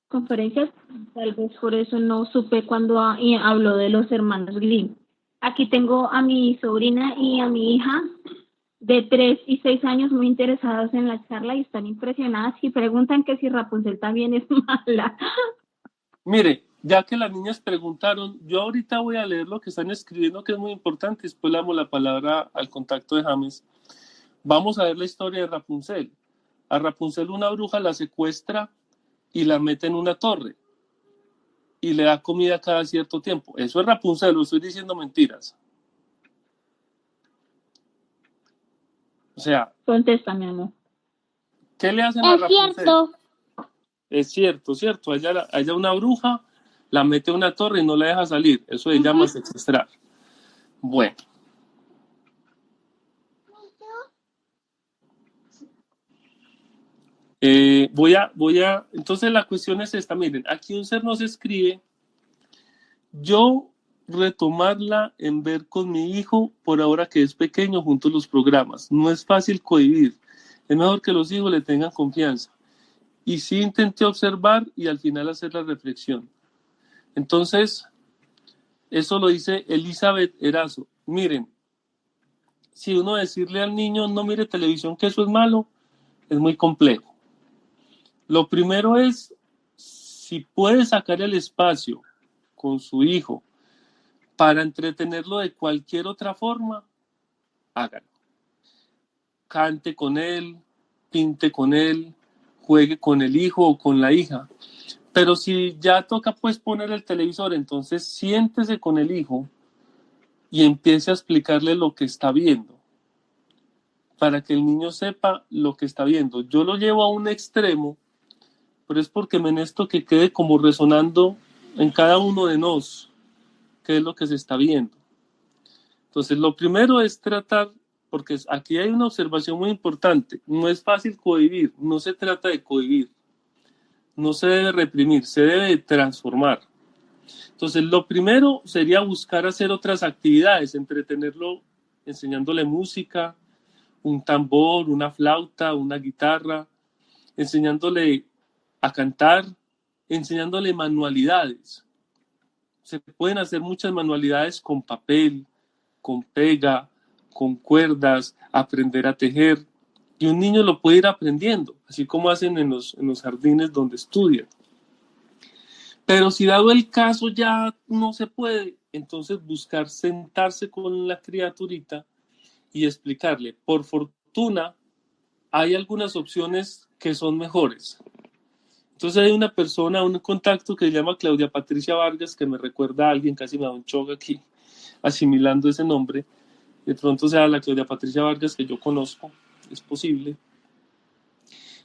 conferencias. Tal vez por eso no supe cuando habló de los hermanos Grimm. Aquí tengo a mi sobrina y a mi hija de 3 y 6 años muy interesadas en la charla y están impresionadas y preguntan que si Rapunzel también es mala. Mire, ya que las niñas preguntaron, yo ahorita voy a leer lo que están escribiendo, que es muy importante, después le damos la palabra al contacto de James. Vamos a ver la historia de Rapunzel. A Rapunzel una bruja la secuestra y la mete en una torre y le da comida cada cierto tiempo. Eso es Rapunzel, lo estoy diciendo mentiras. O sea, contéstame, amor. ¿Qué le hacen a Rapunzel? Es cierto. Cierto. Allá una bruja la mete en una torre y no la deja salir. Eso se llama secuestrar. Bueno. Entonces la cuestión es esta, miren, aquí un ser nos escribe, yo retomarla en ver con mi hijo por ahora que es pequeño junto a los programas. No es fácil cohibir, es mejor que los hijos le tengan confianza. Y sí intenté observar y al final hacer la reflexión. Entonces, eso lo dice Elizabeth Erazo. Miren, si uno decirle al niño no mire televisión que eso es malo, es muy complejo. Lo primero es, si puede sacar el espacio con su hijo para entretenerlo de cualquier otra forma, hágalo. Cante con él, pinte con él, juegue con el hijo o con la hija. Pero si ya toca pues poner el televisor, entonces siéntese con el hijo y empiece a explicarle lo que está viendo, para que el niño sepa lo que está viendo. Yo lo llevo a un extremo, pero es porque me esto que quede como resonando en cada uno de nos. qué es lo que se está viendo. Entonces, lo primero es tratar, porque aquí hay una observación muy importante, no es fácil cohibir, no se trata de cohibir, no se debe reprimir, se debe transformar. Entonces, lo primero sería buscar hacer otras actividades, entretenerlo enseñándole música, un tambor, una flauta, una guitarra, enseñándole a cantar, enseñándole manualidades. Se pueden hacer muchas manualidades con papel, con pega, con cuerdas, aprender a tejer. Y un niño lo puede ir aprendiendo, así como hacen en los jardines donde estudian. Pero si dado el caso ya no se puede, entonces buscar sentarse con la criaturita y explicarle. Por fortuna, hay algunas opciones que son mejores. Entonces hay una persona, un contacto que se llama Claudia Patricia Vargas, que me recuerda a alguien, casi me da un choque aquí, asimilando ese nombre. De pronto sea la Claudia Patricia Vargas que yo conozco, es posible.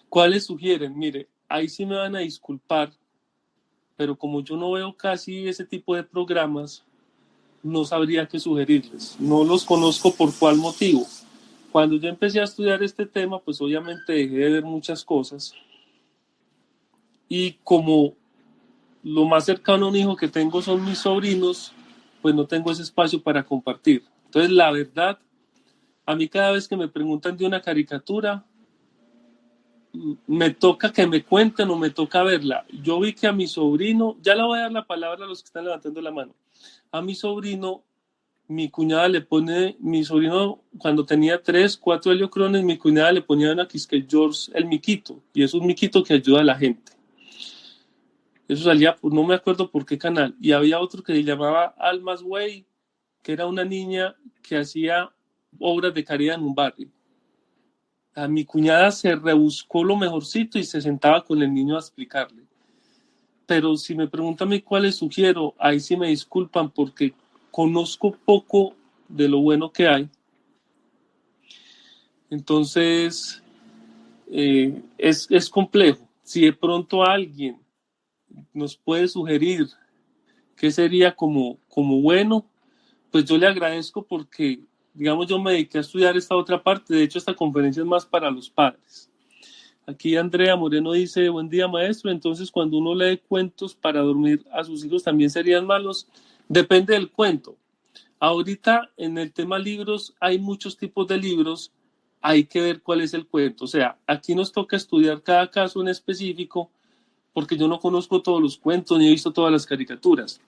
¿Cuáles sugieren? Mire, ahí sí me van a disculpar, pero como yo no veo casi ese tipo de programas, no sabría qué sugerirles. No los conozco por cuál motivo. Cuando yo empecé a estudiar este tema, pues obviamente dejé de ver muchas cosas. Y como lo más cercano a un hijo que tengo son mis sobrinos, pues no tengo ese espacio para compartir. Entonces, la verdad, a mí cada vez que me preguntan de una caricatura, me toca que me cuenten o me toca verla. Yo vi que a mi sobrino, ya le voy a dar la palabra a los que están levantando la mano, a mi sobrino, mi cuñada le pone, mi sobrino cuando tenía 3, 4 heliocrones, mi cuñada le ponía una Quisque George el miquito, y es un miquito que ayuda a la gente. Eso salía, no me acuerdo por qué canal, y había otro que se llamaba Alma's Way, que era una niña que hacía obras de caridad en un barrio. A mi cuñada se rebuscó lo mejorcito y se sentaba con el niño a explicarle. Pero si me preguntan a mí cuáles sugiero, ahí sí me disculpan porque conozco poco de lo bueno que hay. Entonces, es complejo. Si de pronto alguien nos puede sugerir qué sería como bueno, pues yo le agradezco porque, digamos, yo me dediqué a estudiar esta otra parte. De hecho, esta conferencia es más para los padres. Aquí Andrea Moreno dice, buen día maestro, entonces cuando uno lee cuentos para dormir a sus hijos también serían malos. Depende del cuento. Ahorita en el tema libros hay muchos tipos de libros, hay que ver cuál es el cuento. O sea, aquí nos toca estudiar cada caso en específico porque yo no conozco todos los cuentos ni he visto todas las caricaturas.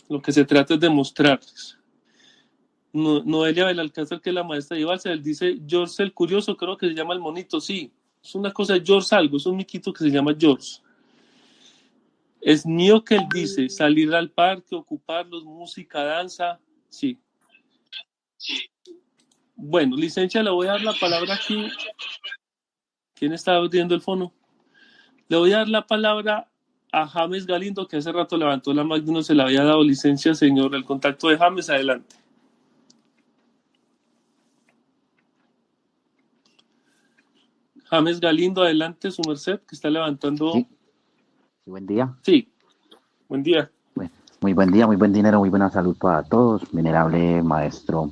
Lo que se trata es de mostrarles. Noelia Belalcázar, que es la maestra de Balsa, dice George el Curioso, creo que se llama el monito, sí. Es una cosa de George algo, es un miquito que se llama George. Es mío que él dice, salir al parque, ocuparlos, música, danza, sí. Bueno, licencia, le voy a dar la palabra aquí. ¿Quién está abriendo el fono? Le voy a dar la palabra a James Galindo, que hace rato levantó la mano y no se le había dado licencia, señor. El contacto de James, adelante. James Galindo, adelante, su merced, que está levantando. Sí, buen día. Sí, buen día. Bueno, muy buen día, muy buen dinero, muy buena salud para todos. Venerable maestro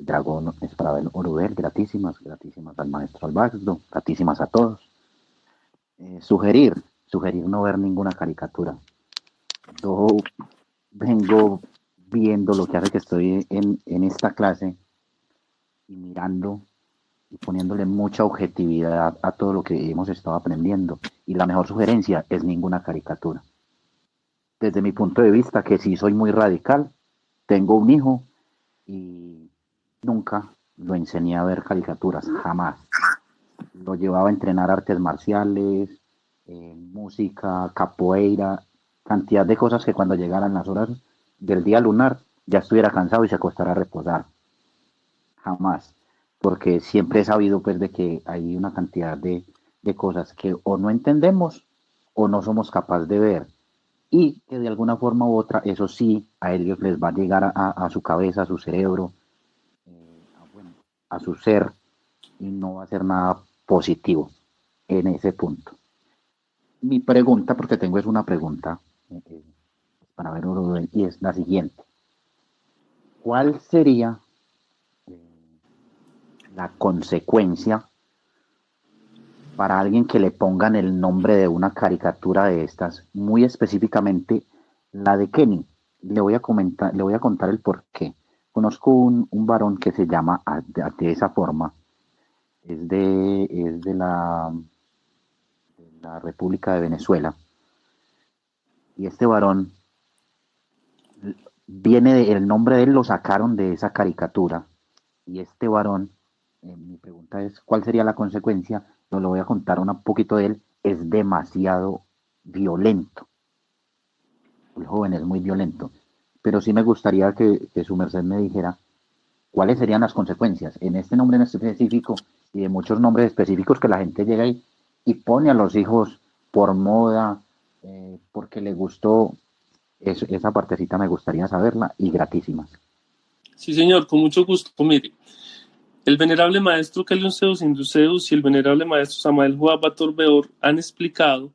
Dragón Esparabel Orubel, gratísimas al maestro Alvagdo, gratísimas a todos. Sugerir no ver ninguna caricatura. Yo vengo viendo lo que hace que estoy en esta clase y mirando y poniéndole mucha objetividad a todo lo que hemos estado aprendiendo. Y la mejor sugerencia es ninguna caricatura. Desde mi punto de vista, que sí soy muy radical, tengo un hijo y nunca lo enseñé a ver caricaturas, jamás. Lo llevaba a entrenar artes marciales, música, capoeira, cantidad de cosas que cuando llegaran las horas del día lunar ya estuviera cansado y se acostara a reposar. Jamás, porque siempre he sabido pues de que hay una cantidad de cosas que o no entendemos o no somos capaces de ver y que de alguna forma u otra, eso sí, a ellos les va a llegar a su cabeza, a su cerebro, a su ser y no va a ser nada positivo en ese punto. Mi pregunta, porque tengo es una pregunta para ver, y es la siguiente. ¿cuál sería la consecuencia para alguien que le pongan el nombre de una caricatura de estas, muy específicamente la de Kenny? Le voy a contar el por qué. Conozco un varón que se llama de esa forma, es de la República de Venezuela, y este varón el nombre de él lo sacaron de esa caricatura, y este varón, mi pregunta es, ¿cuál sería la consecuencia? No lo voy a contar un poquito de él, es demasiado violento. El joven es muy violento, pero sí me gustaría que su merced me dijera cuáles serían las consecuencias en este nombre en específico y de muchos nombres específicos que la gente llega y pone a los hijos por moda, porque le gustó. Esa partecita me gustaría saberla y gratísimas. Sí, señor, con mucho gusto. Mire, el venerable maestro Kelion Zeus Induceus y el venerable maestro Samael Joab Bator-Beor han explicado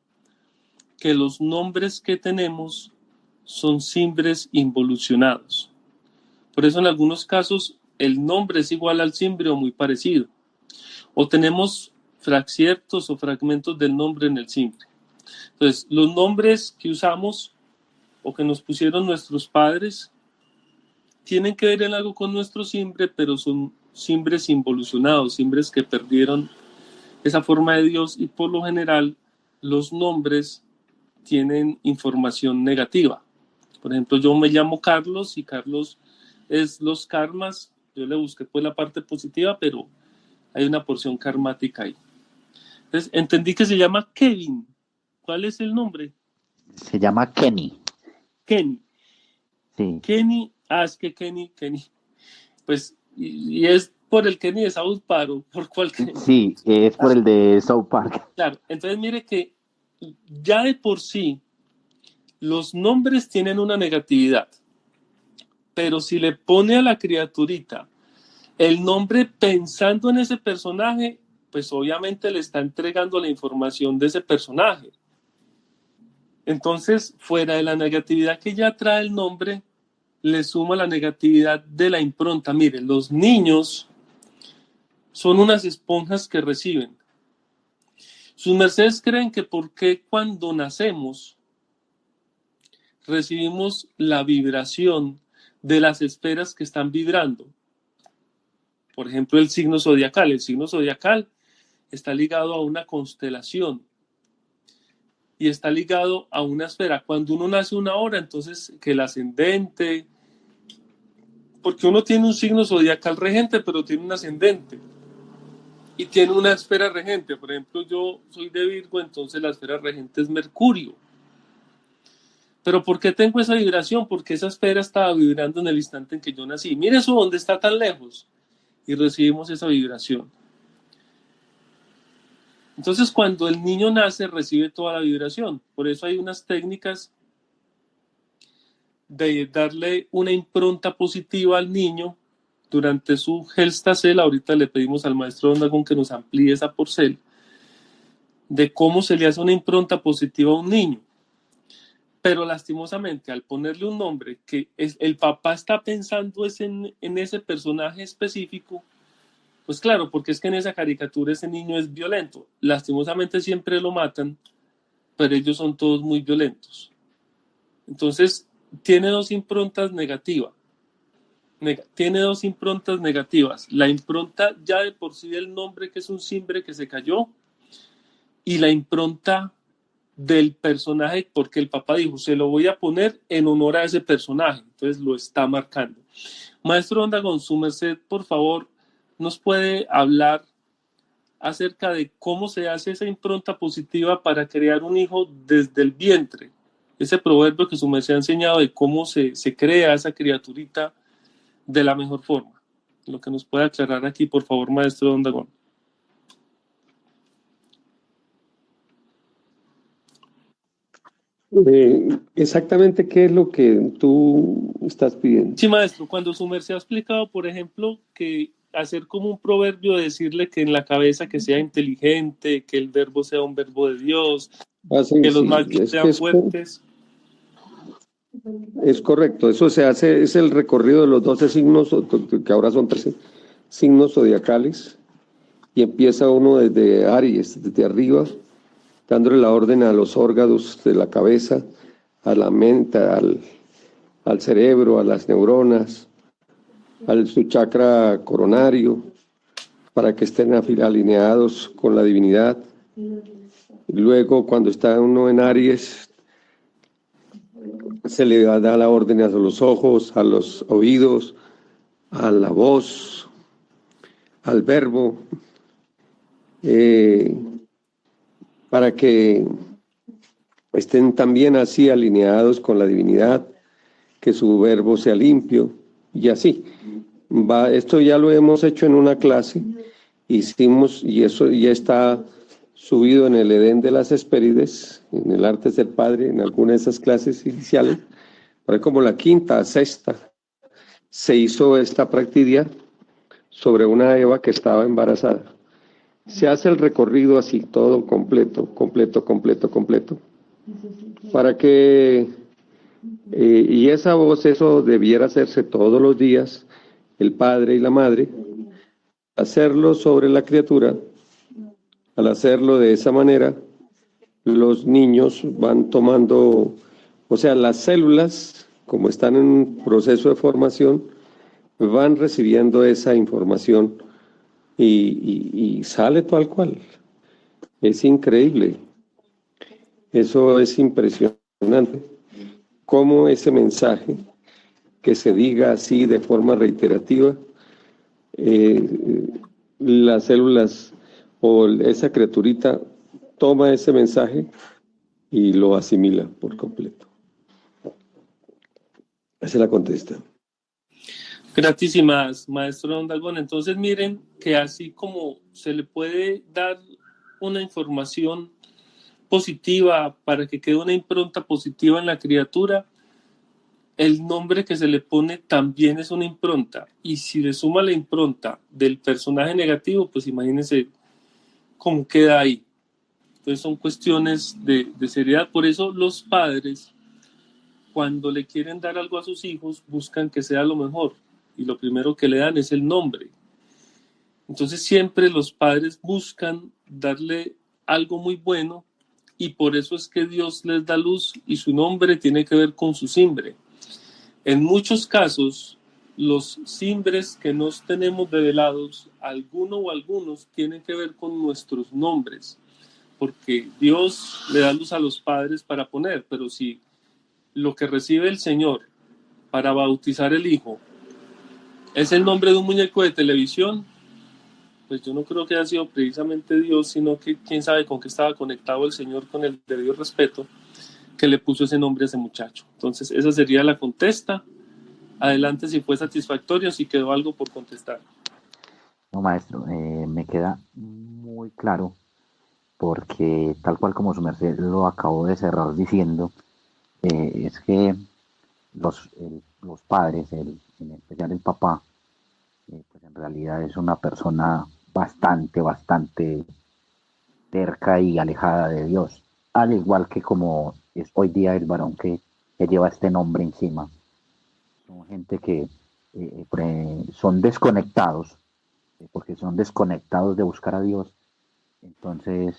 que los nombres que tenemos son cimbres involucionados. Por eso en algunos casos el nombre es igual al cimbre o muy parecido. O tenemos fraciertos o fragmentos del nombre en el cimbre. Entonces, los nombres que usamos o que nos pusieron nuestros padres tienen que ver en algo con nuestro cimbre, pero son cimbres involucionados, cimbres que perdieron esa forma de Dios, y por lo general los nombres tienen información negativa. Por ejemplo, yo me llamo Carlos y Carlos es los karmas. Yo le busqué pues la parte positiva, pero hay una porción karmática ahí. Entonces entendí que se llama Kevin. ¿Cuál es el nombre? Se llama Kenny. Kenny. Sí. Kenny, es que Kenny. Pues, y es por el Kenny de South Park, ¿o por cuál Kenny? Sí, es por el de South Park. Claro, entonces mire que ya de por sí los nombres tienen una negatividad, pero si le pone a la criaturita el nombre pensando en ese personaje, pues obviamente le está entregando la información de ese personaje. Entonces, fuera de la negatividad que ya trae el nombre, le suma la negatividad de la impronta. Miren, los niños son unas esponjas que reciben. Sus mercedes creen que porque cuando nacemos recibimos la vibración de las esferas que están vibrando. Por ejemplo, el signo zodiacal. El signo zodiacal está ligado a una constelación y está ligado a una esfera. Cuando uno nace una hora, entonces que el ascendente, porque uno tiene un signo zodiacal regente, pero tiene un ascendente y tiene una esfera regente. Por ejemplo, yo soy de Virgo, entonces la esfera regente es Mercurio. ¿Pero por qué tengo esa vibración? Porque esa esfera estaba vibrando en el instante en que yo nací. Mire eso, ¿dónde está tan lejos? Y recibimos esa vibración. Entonces, cuando el niño nace, recibe toda la vibración. Por eso hay unas técnicas de darle una impronta positiva al niño durante su gestación. Ahorita le pedimos al maestro Don Dagón que nos amplíe esa porcel de cómo se le hace una impronta positiva a un niño. Pero lastimosamente, al ponerle un nombre que el papá está pensando en ese personaje específico, pues claro, porque es que en esa caricatura ese niño es violento. Lastimosamente siempre lo matan, pero ellos son todos muy violentos. Entonces, tiene dos improntas negativas. Tiene dos improntas negativas. La impronta ya de por sí del nombre, que es un cimbre que se cayó, y la impronta del personaje, porque el papá dijo, se lo voy a poner en honor a ese personaje. Entonces lo está marcando. Maestro Don Dagón, su merced, por favor, nos puede hablar acerca de cómo se hace esa impronta positiva para crear un hijo desde el vientre. Ese proverbio que su merced ha enseñado de cómo se crea esa criaturita de la mejor forma. Lo que nos puede aclarar aquí, por favor, maestro Don Dagón. Exactamente qué es lo que tú estás pidiendo. Sí, maestro, cuando su merced ha explicado, por ejemplo, que hacer como un proverbio, decirle que en la cabeza que sea inteligente, que el verbo sea un verbo de Dios, que los machos sean fuertes. Es correcto, eso se hace, es el recorrido de los 12 signos, que ahora son 13 signos zodiacales, y empieza uno desde Aries, desde arriba, dándole la orden a los órganos de la cabeza, a la mente, al cerebro, a las neuronas, su chakra coronario, para que estén alineados con la divinidad. Luego, cuando está uno en Aries, se le da la orden a los ojos, a los oídos, a la voz, al verbo, para que estén también así alineados con la divinidad, que su verbo sea limpio, y así. Esto ya lo hemos hecho en una clase, hicimos, y eso ya está subido en el Edén de las Hespérides, en el Artes del Padre, en alguna de esas clases iniciales, pero como la quinta, sexta, se hizo esta práctica sobre una Eva que estaba embarazada. Se hace el recorrido así, todo completo, para que, y esa voz, eso debiera hacerse todos los días, el padre y la madre, hacerlo sobre la criatura. Al hacerlo de esa manera, los niños van tomando, o sea, las células, como están en un proceso de formación, van recibiendo esa información y sale tal cual. Es increíble. Eso es impresionante. Cómo ese mensaje, que se diga así de forma reiterativa, las células o esa criaturita toma ese mensaje y lo asimila por completo. Esa es la contesta. Gratísimas, maestro Don Dalgón. Entonces miren que así como se le puede dar una información positiva para que quede una impronta positiva en la criatura, el nombre que se le pone también es una impronta. Y si le suma la impronta del personaje negativo, pues imagínense cómo queda ahí. Entonces son cuestiones de seriedad. Por eso los padres, cuando le quieren dar algo a sus hijos, buscan que sea lo mejor. Y lo primero que le dan es el nombre. Entonces siempre los padres buscan darle algo muy bueno, y por eso es que Dios les da luz y su nombre tiene que ver con su simbre. En muchos casos, los simbres que nos tenemos develados, alguno o algunos, tienen que ver con nuestros nombres, porque Dios le da luz a los padres para poner, pero si lo que recibe el Señor para bautizar el Hijo es el nombre de un muñeco de televisión, pues yo no creo que haya sido precisamente Dios, sino que quién sabe con qué estaba conectado el Señor, con el debido respeto que le puso ese nombre a ese muchacho. Entonces esa sería la contesta. Adelante si fue satisfactorio, si quedó algo por contestar. No, maestro, me queda muy claro, porque tal cual como su merced lo acabó de cerrar diciendo, es que los padres, en especial el papá, pues en realidad es una persona bastante terca y alejada de Dios, al igual que como es hoy día el varón que lleva este nombre encima. Son gente que son desconectados, porque son desconectados de buscar a Dios. Entonces,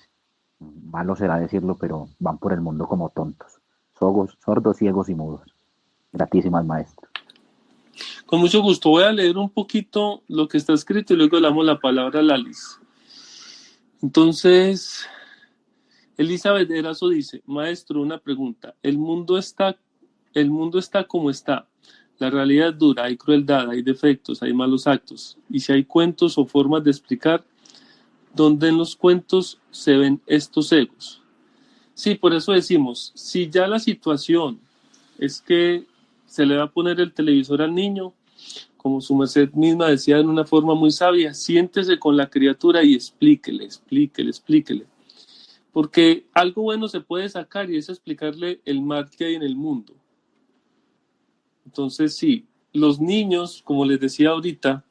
malo será decirlo, pero van por el mundo como tontos, sordos, ciegos y mudos. Gratísimas, maestro. Con mucho gusto voy a leer un poquito lo que está escrito y luego le damos la palabra a Lalis. Entonces, Elizabeth Erazo dice: maestro, una pregunta. El mundo está como está. La realidad es dura, hay crueldad, hay defectos, hay malos actos. Y si hay cuentos o formas de explicar, ¿dónde en los cuentos se ven estos egos? Sí, por eso decimos, si ya la situación es que se le va a poner el televisor al niño, como su merced misma decía en una forma muy sabia, siéntese con la criatura y explíquele. Porque algo bueno se puede sacar, y es explicarle el mal que hay en el mundo. Entonces sí, los niños, como les decía ahorita,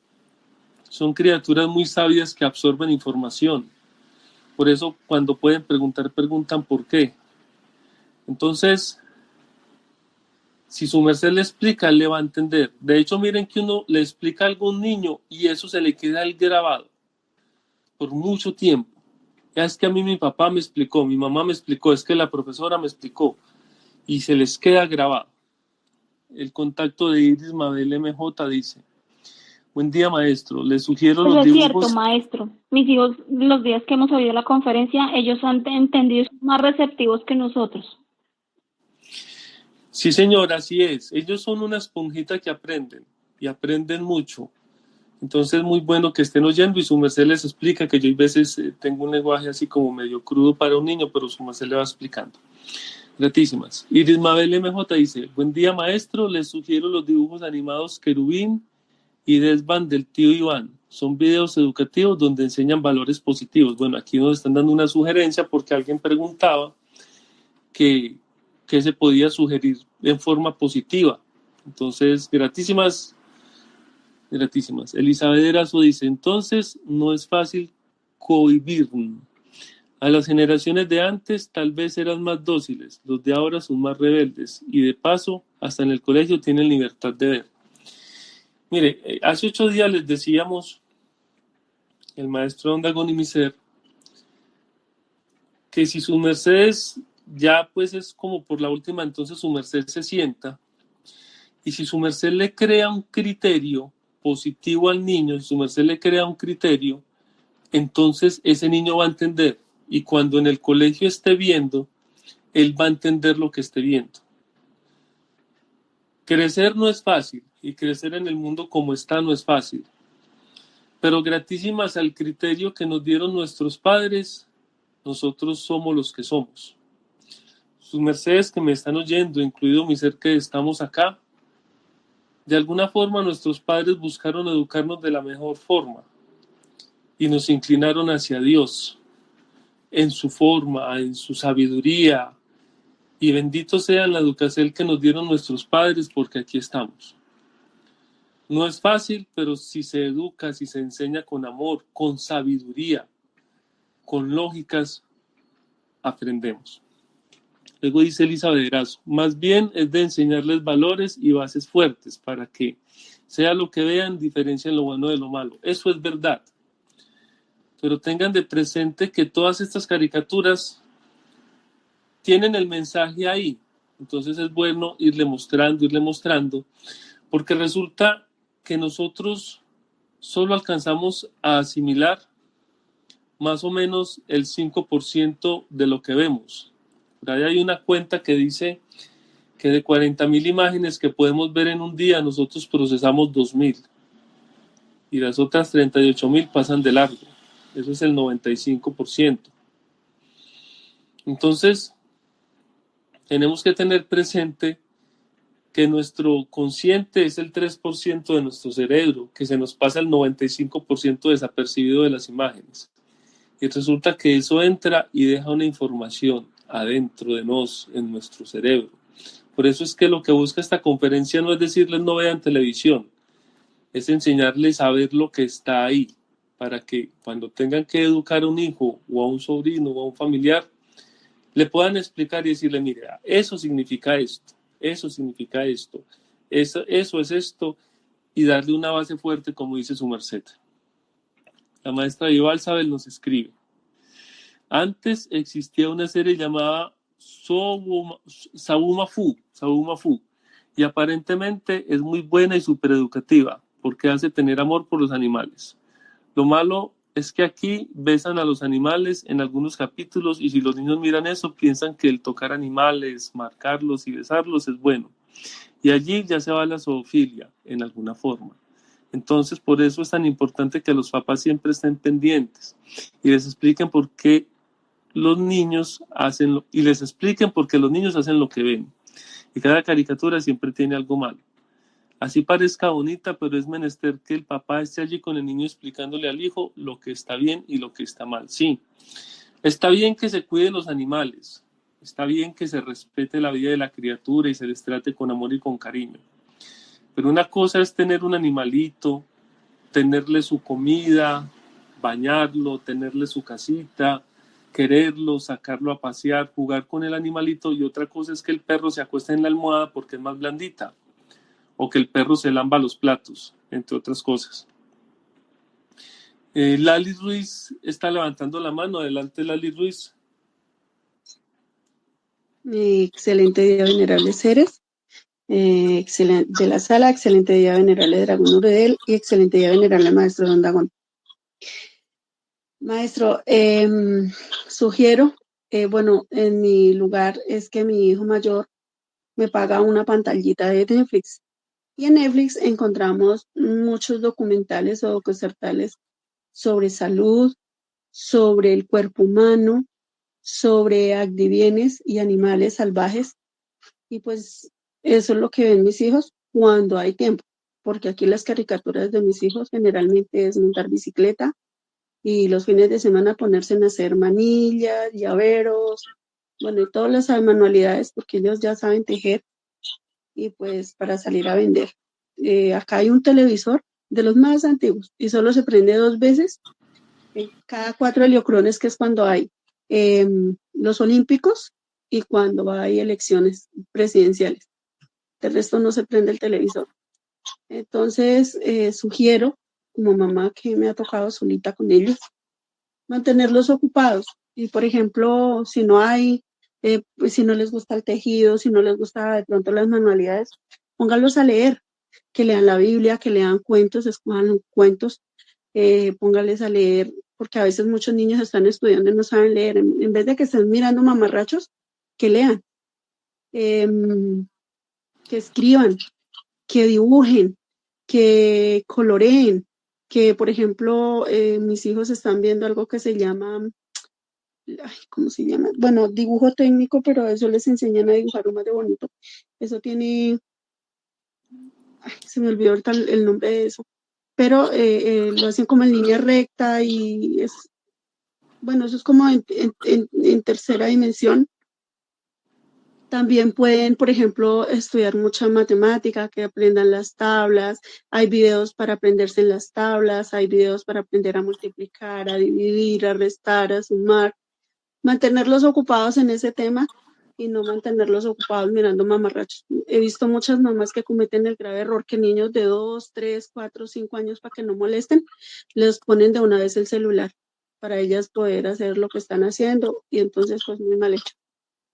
son criaturas muy sabias que absorben información. Por eso cuando pueden preguntar, preguntan por qué. Entonces, Si su merced le explica, él le va a entender. De hecho, miren que uno le explica a algún niño y eso se le queda al grabado por mucho tiempo. Ya es que a mí mi papá me explicó, mi mamá me explicó, es que la profesora me explicó y se les queda grabado. El contacto de Iris Mabel MJ dice: buen día, maestro, les sugiero Eso los es dibujos. cierto, maestro. Mis hijos, los días que hemos oído la conferencia, ellos han entendido, son más receptivos que nosotros. Sí, señor, así es. Ellos son una esponjita que aprenden y aprenden mucho. Entonces es muy bueno que estén oyendo y su merced les explica, que yo a veces tengo un lenguaje así como medio crudo para un niño, pero su merced le va explicando. Gratísimas. Iris Mabel MJ dice: buen día, maestro, les sugiero los dibujos animados Querubín y Desván del tío Iván. Son videos educativos donde enseñan valores positivos. Bueno, aquí nos están dando una sugerencia porque alguien preguntaba que se podía sugerir en forma positiva. Entonces, gratísimas. Elizabeth Erazo dice: entonces no es fácil cohibir. A las generaciones de antes tal vez eran más dóciles, los de ahora son más rebeldes y de paso hasta en el colegio tienen libertad de ver. Mire, hace 8 días les decíamos, el maestro Ondagón y mi ser, que si su merced ya pues es como por la última, entonces su merced se sienta y si su merced le crea un criterio positivo al niño, si su merced le crea un criterio, entonces ese niño va a entender y cuando en el colegio esté viendo, él va a entender lo que esté viendo. Crecer no es fácil y crecer en el mundo como está no es fácil, pero gratísimas al criterio que nos dieron nuestros padres, nosotros somos los que somos. Sus mercedes que me están oyendo, incluido mi ser que estamos acá, de alguna forma nuestros padres buscaron educarnos de la mejor forma y nos inclinaron hacia Dios en su forma, en su sabiduría, y bendito sea la educación que nos dieron nuestros padres porque aquí estamos. No es fácil, pero si se educa, si se enseña con amor, con sabiduría, con lógicas, aprendemos. Luego dice Elizabeth Erazo: más bien es de enseñarles valores y bases fuertes para que, sea lo que vean, diferencien lo bueno de lo malo. Eso es verdad. Pero tengan de presente que todas estas caricaturas tienen el mensaje ahí. Entonces es bueno irle mostrando, porque resulta que nosotros solo alcanzamos a asimilar más o menos el 5% de lo que vemos. Por ahí hay una cuenta que dice que de 40.000 imágenes que podemos ver en un día, nosotros procesamos 2.000 y las otras 38.000 pasan de largo. Eso es el 95%. Entonces, tenemos que tener presente que nuestro consciente es el 3% de nuestro cerebro, que se nos pasa el 95% desapercibido de las imágenes. Y resulta que eso entra y deja una información adentro de nos, en nuestro cerebro. Por eso es que lo que busca esta conferencia no es decirles no vean televisión, es enseñarles a ver lo que está ahí, para que cuando tengan que educar a un hijo o a un sobrino o a un familiar, le puedan explicar y decirle: mira, eso significa esto, eso significa esto, eso es esto, y darle una base fuerte, como dice su merced. La maestra Ival Sabel nos escribe: antes existía una serie llamada Sabumafu, y aparentemente es muy buena y súper educativa, porque hace tener amor por los animales. Lo malo es que aquí besan a los animales en algunos capítulos y si los niños miran eso piensan que el tocar animales, marcarlos y besarlos es bueno. Y allí ya se va la zoofilia en alguna forma. Entonces por eso es tan importante que los papás siempre estén pendientes y les expliquen por qué los niños hacen y les expliquen por qué los niños hacen lo que ven. Y cada caricatura siempre tiene algo malo. Así parezca bonita, pero es menester que el papá esté allí con el niño explicándole al hijo lo que está bien y lo que está mal. Sí, está bien que se cuiden los animales, está bien que se respete la vida de la criatura y se les trate con amor y con cariño. Pero una cosa es tener un animalito, tenerle su comida, bañarlo, tenerle su casita, quererlo, sacarlo a pasear, jugar con el animalito, y otra cosa es que el perro se acueste en la almohada porque es más blandita, o que el perro se lamba los platos, entre otras cosas. Lali Ruiz está levantando la mano. Adelante, Lali Ruiz. Excelente día, venerables seres. Excelente de la sala, excelente día, venerable Dragón Urudel, y excelente día, venerable maestro Don Dagón. Maestro, sugiero, bueno, en mi lugar es que mi hijo mayor me paga una pantallita de Netflix. Y en Netflix encontramos muchos documentales o docusertales sobre salud, sobre el cuerpo humano, sobre adivienes y animales salvajes. Y pues eso es lo que ven mis hijos cuando hay tiempo, porque aquí las caricaturas de mis hijos generalmente es montar bicicleta y los fines de semana ponerse a hacer manillas, llaveros, bueno, y todas las manualidades, porque ellos ya saben tejer y pues para salir a vender. Acá hay un televisor de los más antiguos y solo se prende 2 veces cada 4 heliocrones, que es cuando hay los olímpicos y cuando hay elecciones presidenciales. De resto no se prende el televisor. Entonces, sugiero, como mamá que me ha tocado solita con ellos, mantenerlos ocupados. Y, por ejemplo, si no hay, pues si no les gusta el tejido, si no les gusta de pronto las manualidades, pónganlos a leer, que lean la Biblia, que lean cuentos, escojan cuentos, póngales a leer, porque a veces muchos niños están estudiando y no saben leer. En vez de que estén mirando mamarrachos, que lean, que escriban, que dibujen, que coloreen, que por ejemplo mis hijos están viendo algo que se llama, ¿cómo se llama? Bueno, dibujo técnico, pero a eso les enseñan a dibujar más de bonito. Eso tiene, se me olvidó ahorita el nombre de eso, pero lo hacen como en línea recta y es, bueno, eso es como en tercera dimensión. También pueden, por ejemplo, estudiar mucha matemática, que aprendan las tablas. Hay videos para aprenderse en las tablas, hay videos para aprender a multiplicar, a dividir, a restar, a sumar. Mantenerlos ocupados en ese tema y no mantenerlos ocupados mirando mamarrachos. He visto muchas mamás que cometen el grave error que niños de 2, 3, 4, 5 años, para que no molesten, les ponen de una vez el celular para ellas poder hacer lo que están haciendo, y entonces pues muy mal hecho.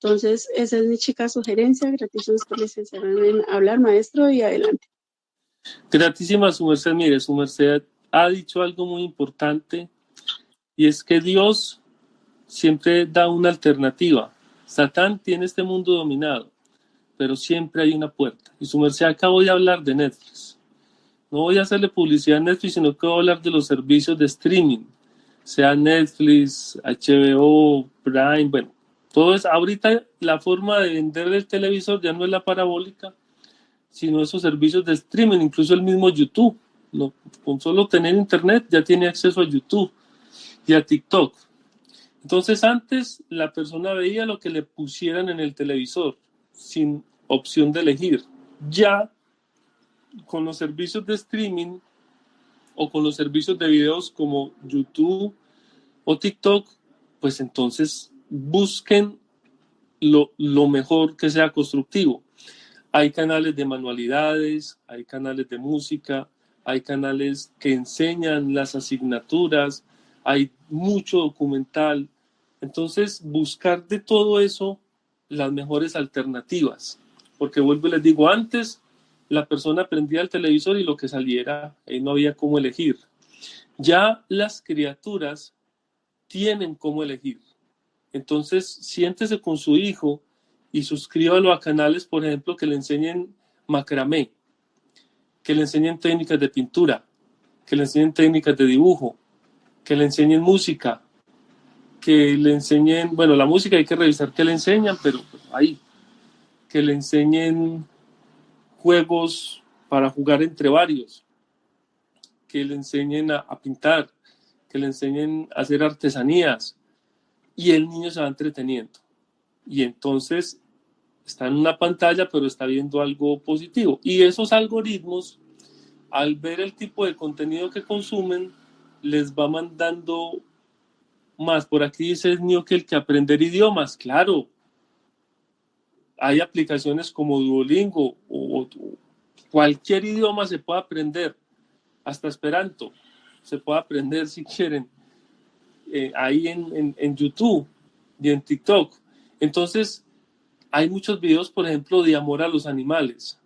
Entonces, esa es mi chica sugerencia. Gratísimas por licenciarme en hablar, maestro, y adelante. Gratísima su merced. Mire, su merced ha dicho algo muy importante, y es que Dios siempre da una alternativa. Satán tiene este mundo dominado, pero siempre hay una puerta. Y su merced acabo de hablar de Netflix. No voy a hacerle publicidad a Netflix, sino que voy a hablar de los servicios de streaming, sea Netflix, HBO, Prime, bueno, todo es. Ahorita la forma de vender el televisor ya no es la parabólica, sino esos servicios de streaming, incluso el mismo YouTube. ¿No? Con solo tener internet ya tiene acceso a YouTube y a TikTok. Entonces antes la persona veía lo que le pusieran en el televisor, sin opción de elegir. Ya con los servicios de streaming o con los servicios de videos como YouTube o TikTok, pues entonces busquen lo mejor que sea constructivo. Hay canales de manualidades, hay canales de música, hay canales que enseñan las asignaturas, hay mucho documental. Entonces, buscar de todo eso las mejores alternativas. Porque vuelvo y les digo, antes la persona prendía el televisor y lo que saliera, no había cómo elegir. Ya las criaturas tienen cómo elegir. Entonces, siéntese con su hijo y suscríbalo a canales, por ejemplo, que le enseñen macramé, que le enseñen técnicas de pintura, que le enseñen técnicas de dibujo, que le enseñen música, que le enseñen, bueno, la música hay que revisar qué le enseñan, pero ahí, que le enseñen juegos para jugar entre varios, que le enseñen a pintar, que le enseñen a hacer artesanías, y el niño se va entreteniendo. Y entonces está en una pantalla, pero está viendo algo positivo. Y esos algoritmos, al ver el tipo de contenido que consumen, les va mandando Más, por aquí dice Newkel que aprender idiomas, claro. Hay aplicaciones como Duolingo o cualquier idioma se puede aprender, hasta Esperanto se puede aprender si quieren, ahí en YouTube y en TikTok. Entonces, hay muchos videos, por ejemplo, de amor a los animales,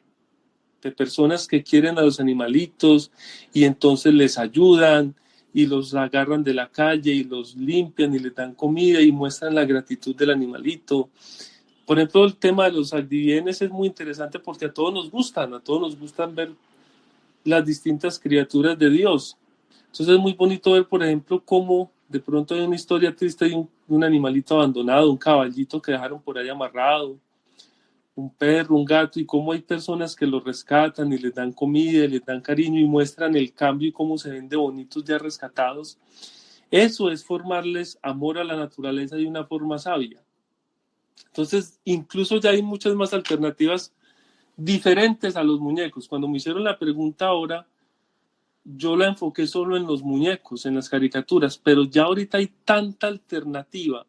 de personas que quieren a los animalitos y entonces les ayudan y los agarran de la calle y los limpian y les dan comida y muestran la gratitud del animalito. Por ejemplo, el tema de los aldivienes es muy interesante porque a todos nos gustan ver las distintas criaturas de Dios. Entonces es muy bonito ver, por ejemplo, cómo de pronto hay una historia triste de un animalito abandonado, un caballito que dejaron por ahí amarrado, un perro, un gato, y cómo hay personas que lo rescatan y les dan comida, y les dan cariño y muestran el cambio y cómo se ven de bonitos ya rescatados. Eso es formarles amor a la naturaleza de una forma sabia. Entonces, incluso ya hay muchas más alternativas diferentes a los muñecos. Cuando me hicieron la pregunta ahora, yo la enfoqué solo en los muñecos, en las caricaturas, pero ya ahorita hay tanta alternativa,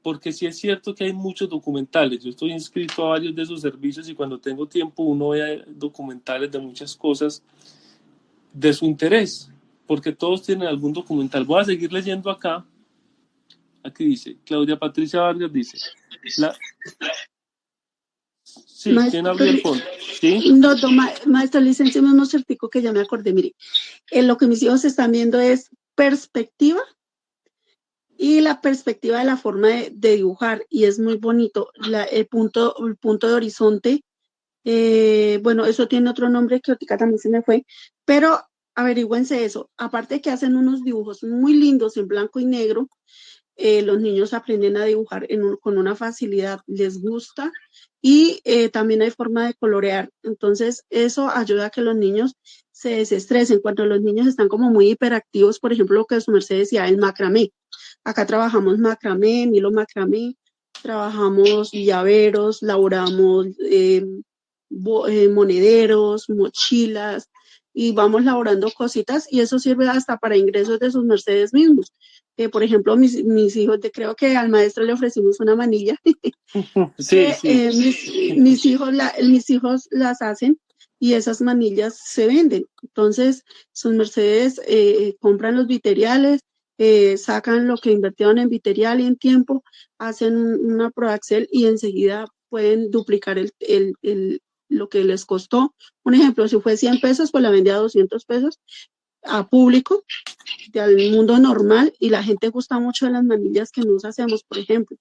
porque sí es cierto que hay muchos documentales. Yo estoy inscrito a varios de esos servicios y cuando tengo tiempo uno ve documentales de muchas cosas de su interés, porque todos tienen algún documental. Voy a seguir leyendo acá. Aquí dice, Claudia Patricia Vargas dice, sí, Maestro, ¿quién abrió el fondo? ¿Sí? no, maestro, licenciame un certico que ya me acordé, mire, lo que mis hijos están viendo es perspectiva y la perspectiva de la forma de dibujar, y es muy bonito, el punto de horizonte, bueno, eso tiene otro nombre que ahorita también se me fue, pero averigüense eso, aparte que hacen unos dibujos muy lindos en blanco y negro, los niños aprenden a dibujar con una facilidad, les gusta, y también hay forma de colorear. Entonces, eso ayuda a que los niños se desestresen. Cuando los niños están como muy hiperactivos, por ejemplo, lo que su merced decía, el macramé. Acá trabajamos macramé, Milo macramé, trabajamos llaveros, laboramos monederos, mochilas, y vamos laborando cositas, y eso sirve hasta para ingresos de sus mercedes mismos. Por ejemplo, mis hijos, creo que al maestro le ofrecimos una manilla. Sí, sí. Mis hijos las hacen y esas manillas se venden. Entonces, sus mercedes compran los materiales, sacan lo que invirtieron en material y en tiempo, hacen una ProAxel y enseguida pueden duplicar lo que les costó. Un ejemplo, si fue 100 pesos, pues la vendí a 200 pesos a público, al mundo normal, y la gente gusta mucho de las manillas que nos hacemos, por ejemplo.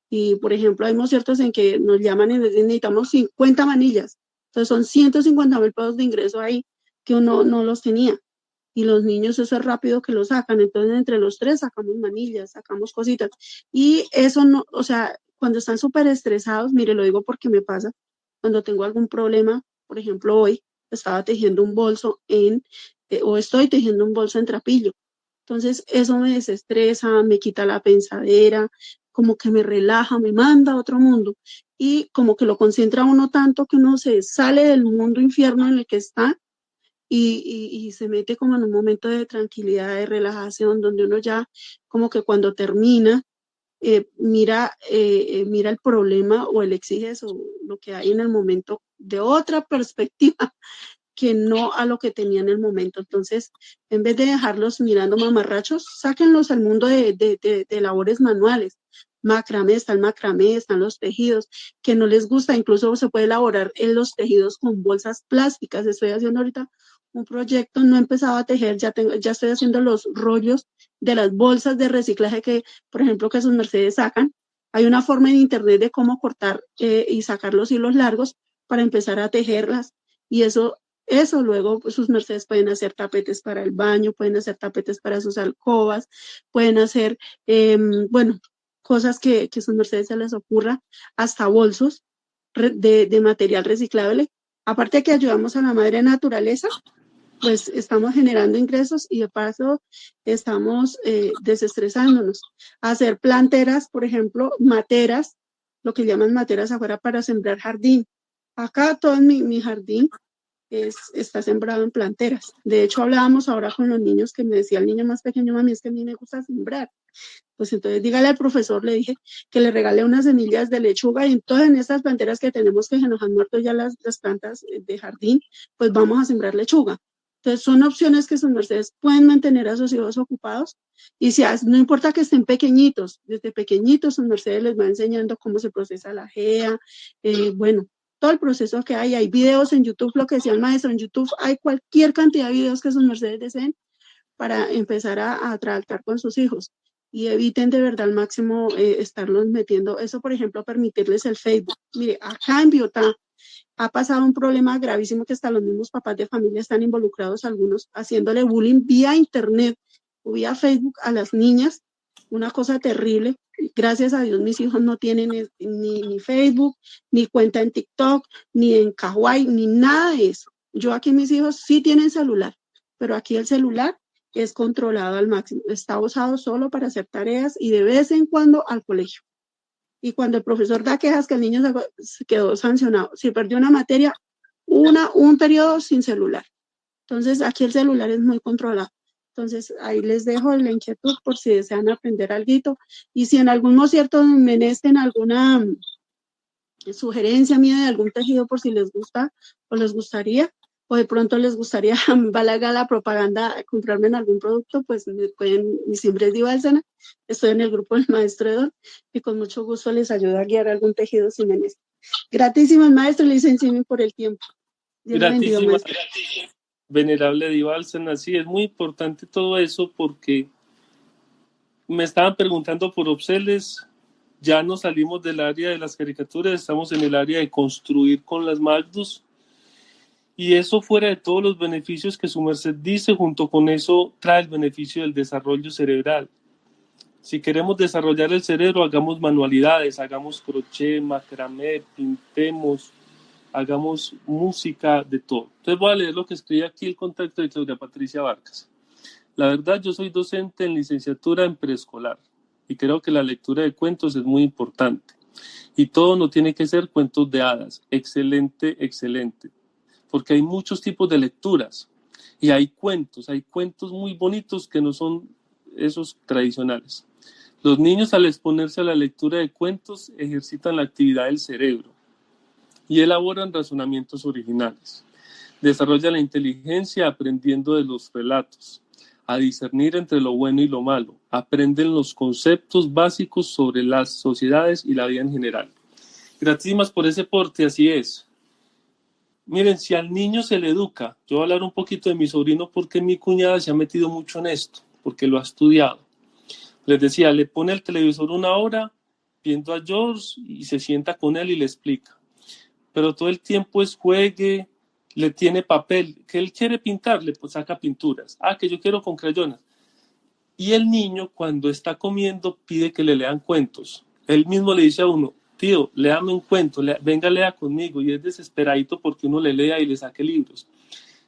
Y, por ejemplo, hay ciertos en que nos llaman y necesitamos 50 manillas. Entonces, son 150.000 pesos de ingreso ahí que uno no los tenía. Y los niños, eso es rápido que lo sacan. Entonces, entre los tres sacamos manillas, sacamos cositas. Y eso no, o sea, cuando están súper estresados, mire, lo digo porque me pasa, cuando tengo algún problema, por ejemplo, hoy estaba tejiendo un bolso o estoy tejiendo un bolso en trapillo. Entonces, eso me desestresa, me quita la pensadera, como que me relaja, me manda a otro mundo, y como que lo concentra uno tanto que uno se sale del mundo infierno en el que está y se mete como en un momento de tranquilidad, de relajación, donde uno ya como que cuando termina, mira el problema o el exiges o lo que hay en el momento de otra perspectiva que no a lo que tenía en el momento. Entonces, en vez de dejarlos mirando mamarrachos, sáquenlos al mundo de labores manuales. Macramé, está el macramé, están los tejidos, que no les gusta, incluso se puede elaborar en los tejidos con bolsas plásticas. Estoy haciendo ahorita un proyecto, no he empezado a tejer, ya estoy haciendo los rollos de las bolsas de reciclaje que, por ejemplo, que sus mercedes sacan. Hay una forma en internet de cómo cortar y sacar los hilos largos para empezar a tejerlas, y eso luego, pues, sus mercedes pueden hacer tapetes para el baño, pueden hacer tapetes para sus alcobas, pueden hacer, bueno, cosas que sus mercedes se les ocurra, hasta bolsos de material reciclable. Aparte de que ayudamos a la madre naturaleza, pues estamos generando ingresos y de paso estamos desestresándonos. Hacer planteras, por ejemplo, materas, lo que llaman materas afuera para sembrar jardín. Acá todo en mi jardín está sembrado en planteras. De hecho, hablábamos ahora con los niños, que me decía el niño más pequeño, mami, es que a mí me gusta sembrar. Pues entonces dígale al profesor, le dije, que le regale unas semillas de lechuga y entonces en estas planteras que tenemos que se nos han muerto ya las plantas de jardín, pues vamos a sembrar lechuga. Entonces son opciones que sus mercedes pueden mantener a sus hijos ocupados y si no importa que estén pequeñitos, desde pequeñitos sus mercedes les va enseñando cómo se procesa la GEA, bueno, todo el proceso que hay videos en YouTube, lo que decía el maestro, en YouTube hay cualquier cantidad de videos que sus mercedes deseen para empezar a tratar con sus hijos y eviten de verdad al máximo estarlos metiendo, eso por ejemplo, permitirles el Facebook. Mire, acá en Biotá ha pasado un problema gravísimo que hasta los mismos papás de familia están involucrados, algunos haciéndole bullying vía internet o vía Facebook a las niñas, una cosa terrible. Gracias a Dios mis hijos no tienen ni Facebook, ni cuenta en TikTok, ni en Kawaii, ni nada de eso. Yo aquí mis hijos sí tienen celular, pero aquí el celular es controlado al máximo, está usado solo para hacer tareas y de vez en cuando al colegio. Y cuando el profesor da quejas que el niño se quedó sancionado, si perdió una materia, un periodo sin celular. Entonces aquí el celular es muy controlado. Entonces ahí les dejo la inquietud por si desean aprender algo. Y si en algún cierto menesten alguna sugerencia mía de algún tejido por si les gusta o les gustaría, o de pronto les gustaría, valga la propaganda, comprarme en algún producto, pues me pueden, mi nombre es Divalsena, estoy en el grupo del maestro Edón y con mucho gusto les ayudo a guiar algún tejido si me necesitan. Gratísimas, maestro, licenciado por el tiempo. Dios le bendiga, maestro. Venerable Divalsena, sí, es muy importante todo eso porque me estaban preguntando por Opseles. Ya nos salimos del área de las caricaturas, estamos en el área de construir con las Magdus. Y eso fuera de todos los beneficios que su merced dice, junto con eso trae el beneficio del desarrollo cerebral. Si queremos desarrollar el cerebro, hagamos manualidades, hagamos crochet, macramé, pintemos, hagamos música, de todo. Entonces voy a leer lo que escribe aquí el contacto de Claudia Patricia Vargas. La verdad, yo soy docente en licenciatura en preescolar y creo que la lectura de cuentos es muy importante. Y todo no tiene que ser cuentos de hadas. Excelente, excelente. Porque hay muchos tipos de lecturas y hay cuentos muy bonitos que no son esos tradicionales. Los niños al exponerse a la lectura de cuentos ejercitan la actividad del cerebro y elaboran razonamientos originales. Desarrollan la inteligencia aprendiendo de los relatos, a discernir entre lo bueno y lo malo. Aprenden los conceptos básicos sobre las sociedades y la vida en general. Gracias por ese porte, así es. Miren, si al niño se le educa, yo voy a hablar un poquito de mi sobrino porque mi cuñada se ha metido mucho en esto, porque lo ha estudiado. Les decía, le pone el televisor una hora viendo a George y se sienta con él y le explica. Pero todo el tiempo es juegue, le tiene papel, que él quiere pintar, le saca pinturas. Que yo quiero con crayones. Y el niño cuando está comiendo pide que le lean cuentos. Él mismo le dice a uno, tío, léame un cuento, venga, lea conmigo, y es desesperadito porque uno le lea y le saque libros.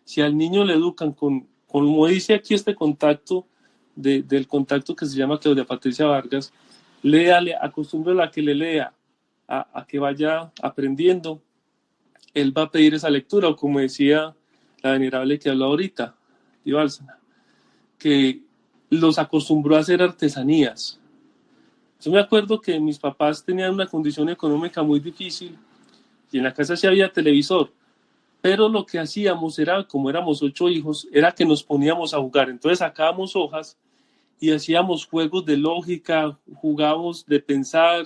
Si al niño le educan como dice aquí este contacto, del contacto que se llama Claudia Patricia Vargas, léale, acostúmbralo a que le lea, a que vaya aprendiendo, él va a pedir esa lectura, o como decía la venerable que habló ahorita, Divalsena, que los acostumbró a hacer artesanías. Yo me acuerdo que mis papás tenían una condición económica muy difícil y en la casa sí había televisor, pero lo que hacíamos era, como éramos 8 hijos, era que nos poníamos a jugar. Entonces sacábamos hojas y hacíamos juegos de lógica, jugábamos de pensar,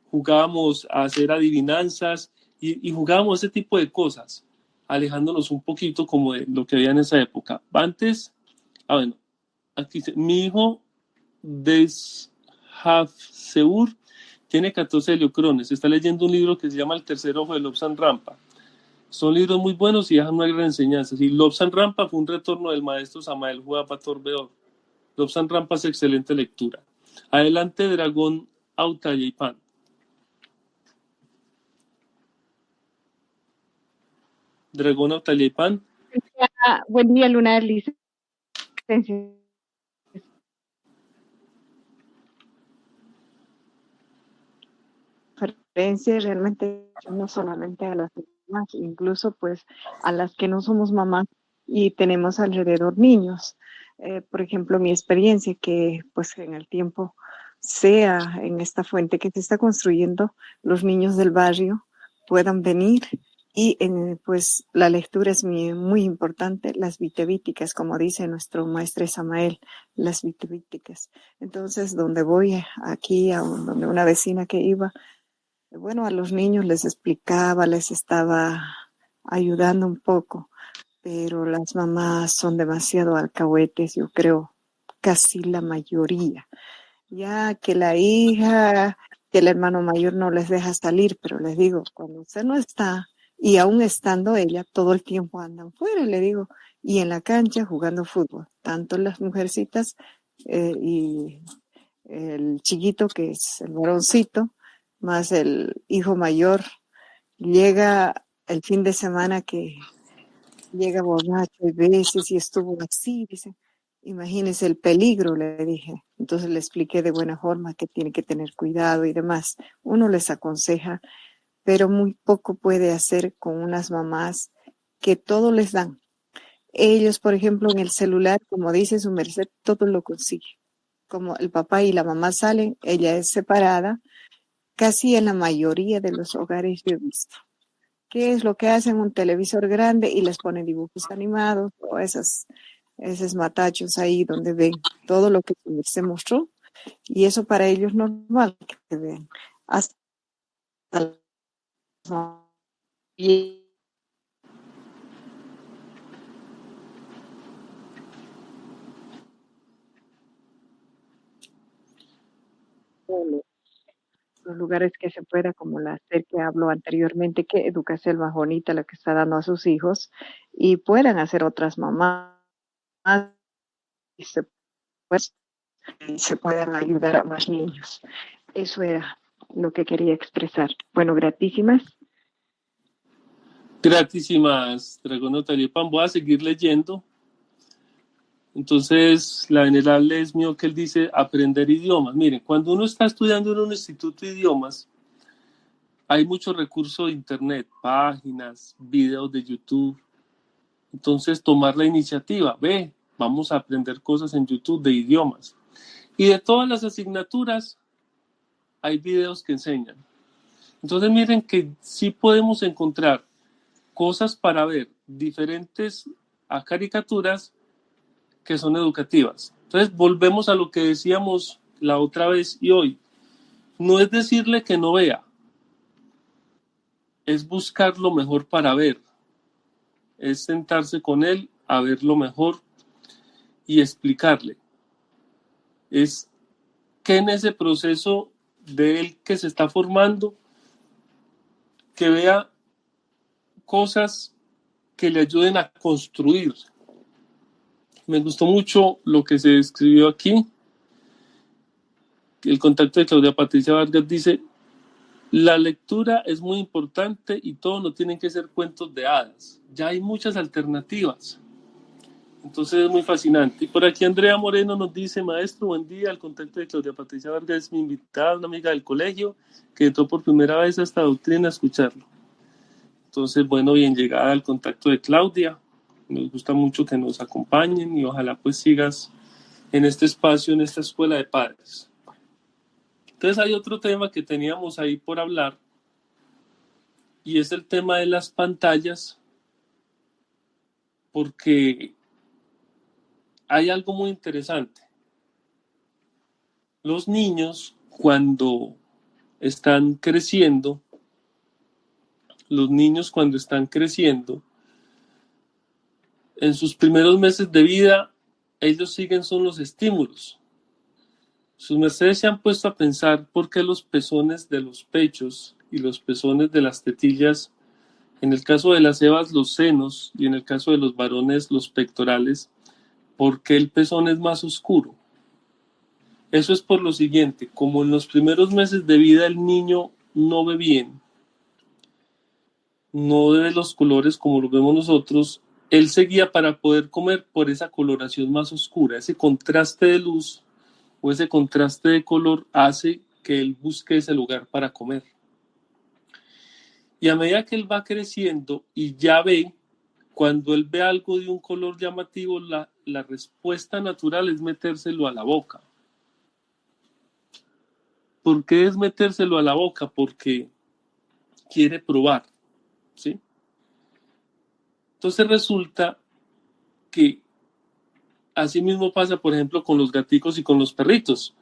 jugábamos a hacer adivinanzas y jugábamos ese tipo de cosas, alejándonos un poquito como de lo que había en esa época. Antes, bueno, aquí mi hijo Hafseur tiene 14 heliocrones, está leyendo un libro que se llama El tercer ojo de Lobsang Rampa. Son libros muy buenos y dejan una gran enseñanza. Y Lobsang Rampa fue un retorno del maestro Samael Juapa Torbeor. Lobsang Rampa es excelente lectura. Adelante, Dragón Autayeipan. Dragón Autayeipan. Buen día, Luna de licencia. Realmente no solamente a las mamás, incluso pues a las que no somos mamás y tenemos alrededor niños. por ejemplo, mi experiencia, que pues en el tiempo sea en esta fuente que se está construyendo, los niños del barrio puedan venir y pues la lectura es muy importante, las vitevíticas, como dice nuestro maestro Samael, las vitevíticas. Entonces, donde voy aquí, donde una vecina que iba, bueno, a los niños les explicaba, les estaba ayudando un poco, pero las mamás son demasiado alcahuetes, yo creo, casi la mayoría. Ya que la hija, que el hermano mayor no les deja salir, pero les digo, cuando usted no está, y aún estando ella, todo el tiempo andan fuera, le digo, y en la cancha jugando fútbol, tanto las mujercitas y el chiquito, que es el varoncito, más el hijo mayor, llega el fin de semana que llega borracho y veces y estuvo así, dice. Imagínese el peligro, le dije. Entonces le expliqué de buena forma que tiene que tener cuidado y demás. Uno les aconseja, pero muy poco puede hacer con unas mamás que todo les dan. Ellos, por ejemplo, en el celular, como dice su merced, todo lo consigue. Como el papá y la mamá salen, ella es separada, casi en la mayoría de los hogares yo he visto. ¿Qué es lo que hacen? Un televisor grande y les ponen dibujos animados o esos matachos ahí donde ven todo lo que se mostró, y eso para ellos es normal que vean. Hasta y los lugares que se pueda, como la SER que habló anteriormente, que educación más bonita la que está dando a sus hijos, y puedan hacer otras mamás y se puedan ayudar a más niños. Eso era lo que quería expresar. Bueno, gratísimas. Gratísimas, Dragón Talipan. Voy a seguir leyendo. Entonces, la venerable es mío que él dice aprender idiomas. Miren, cuando uno está estudiando en un instituto de idiomas, hay mucho recurso de internet, páginas, videos de YouTube. Entonces, tomar la iniciativa. Vamos a aprender cosas en YouTube de idiomas. Y de todas las asignaturas, hay videos que enseñan. Entonces, miren que sí podemos encontrar cosas para ver diferentes a caricaturas que son educativas. Entonces, volvemos a lo que decíamos la otra vez y hoy. No es decirle que no vea, es buscar lo mejor para ver. Es sentarse con él a ver lo mejor y explicarle. Es que en ese proceso de él que se está formando, que vea cosas que le ayuden a construir. Me gustó mucho lo que se escribió aquí. El contacto de Claudia Patricia Vargas dice: la lectura es muy importante y todo no tienen que ser cuentos de hadas. Ya hay muchas alternativas. Entonces es muy fascinante. Y por aquí Andrea Moreno nos dice: maestro, buen día. El contacto de Claudia Patricia Vargas es mi invitada, una amiga del colegio que entró por primera vez a esta doctrina a escucharlo. Entonces, bueno, bien llegada al contacto de Claudia. Nos gusta mucho que nos acompañen y ojalá pues sigas en este espacio, en esta escuela de padres. Entonces hay otro tema que teníamos ahí por hablar y es el tema de las pantallas, porque hay algo muy interesante. Los niños cuando están creciendo, en sus primeros meses de vida, ellos siguen son los estímulos. Sus mercedes se han puesto a pensar por qué los pezones de los pechos y los pezones de las tetillas, en el caso de las evas los senos y en el caso de los varones los pectorales, ¿por qué el pezón es más oscuro? Eso es por lo siguiente: como en los primeros meses de vida el niño no ve bien, no ve los colores como los vemos nosotros, él se guía para poder comer por esa coloración más oscura. Ese contraste de luz o ese contraste de color hace que él busque ese lugar para comer. Y a medida que él va creciendo y ya ve, cuando él ve algo de un color llamativo, la respuesta natural es metérselo a la boca. ¿Por qué es metérselo a la boca? Porque quiere probar, ¿sí? Entonces resulta que así mismo pasa, por ejemplo, con los gaticos y con los perritos.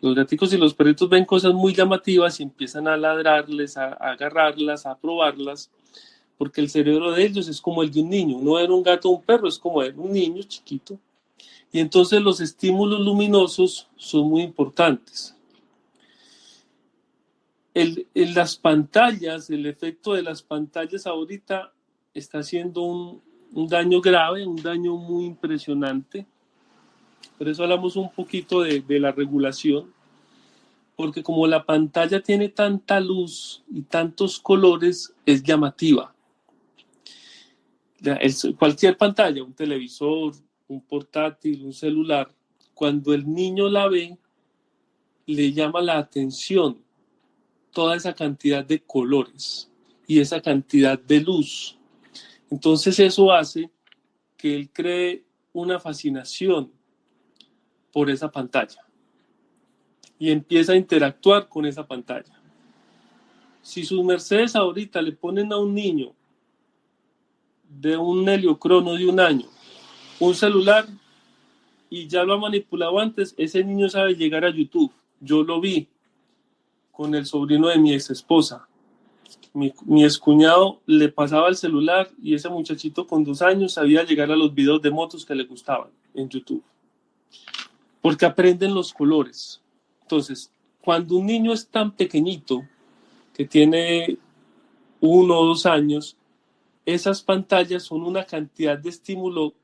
Los gaticos y los perritos ven cosas muy llamativas y empiezan a ladrarles, a agarrarlas, a probarlas, porque el cerebro de ellos es como el de un niño. No era un gato o un perro, es como era un niño chiquito. Y entonces los estímulos luminosos son muy importantes. Las pantallas, el efecto de las pantallas ahorita está haciendo un daño grave, un daño muy impresionante. Por eso hablamos un poquito de la regulación, porque como la pantalla tiene tanta luz y tantos colores, es llamativa. Cualquier pantalla, un televisor, un portátil, un celular, cuando el niño la ve, le llama la atención toda esa cantidad de colores y esa cantidad de luz. Entonces eso hace que él cree una fascinación por esa pantalla y empieza a interactuar con esa pantalla. Si sus mercedes ahorita le ponen a un niño de un heliocrono de 1 año un celular y ya lo ha manipulado antes, ese niño sabe llegar a YouTube. Yo lo vi con el sobrino de mi ex esposa. Mi excuñado le pasaba el celular y ese muchachito con 2 años sabía llegar a los videos de motos que le gustaban en YouTube. Porque aprenden los colores. Entonces, cuando un niño es tan pequeñito, que tiene 1 o 2 años, esas pantallas son una cantidad de estímulos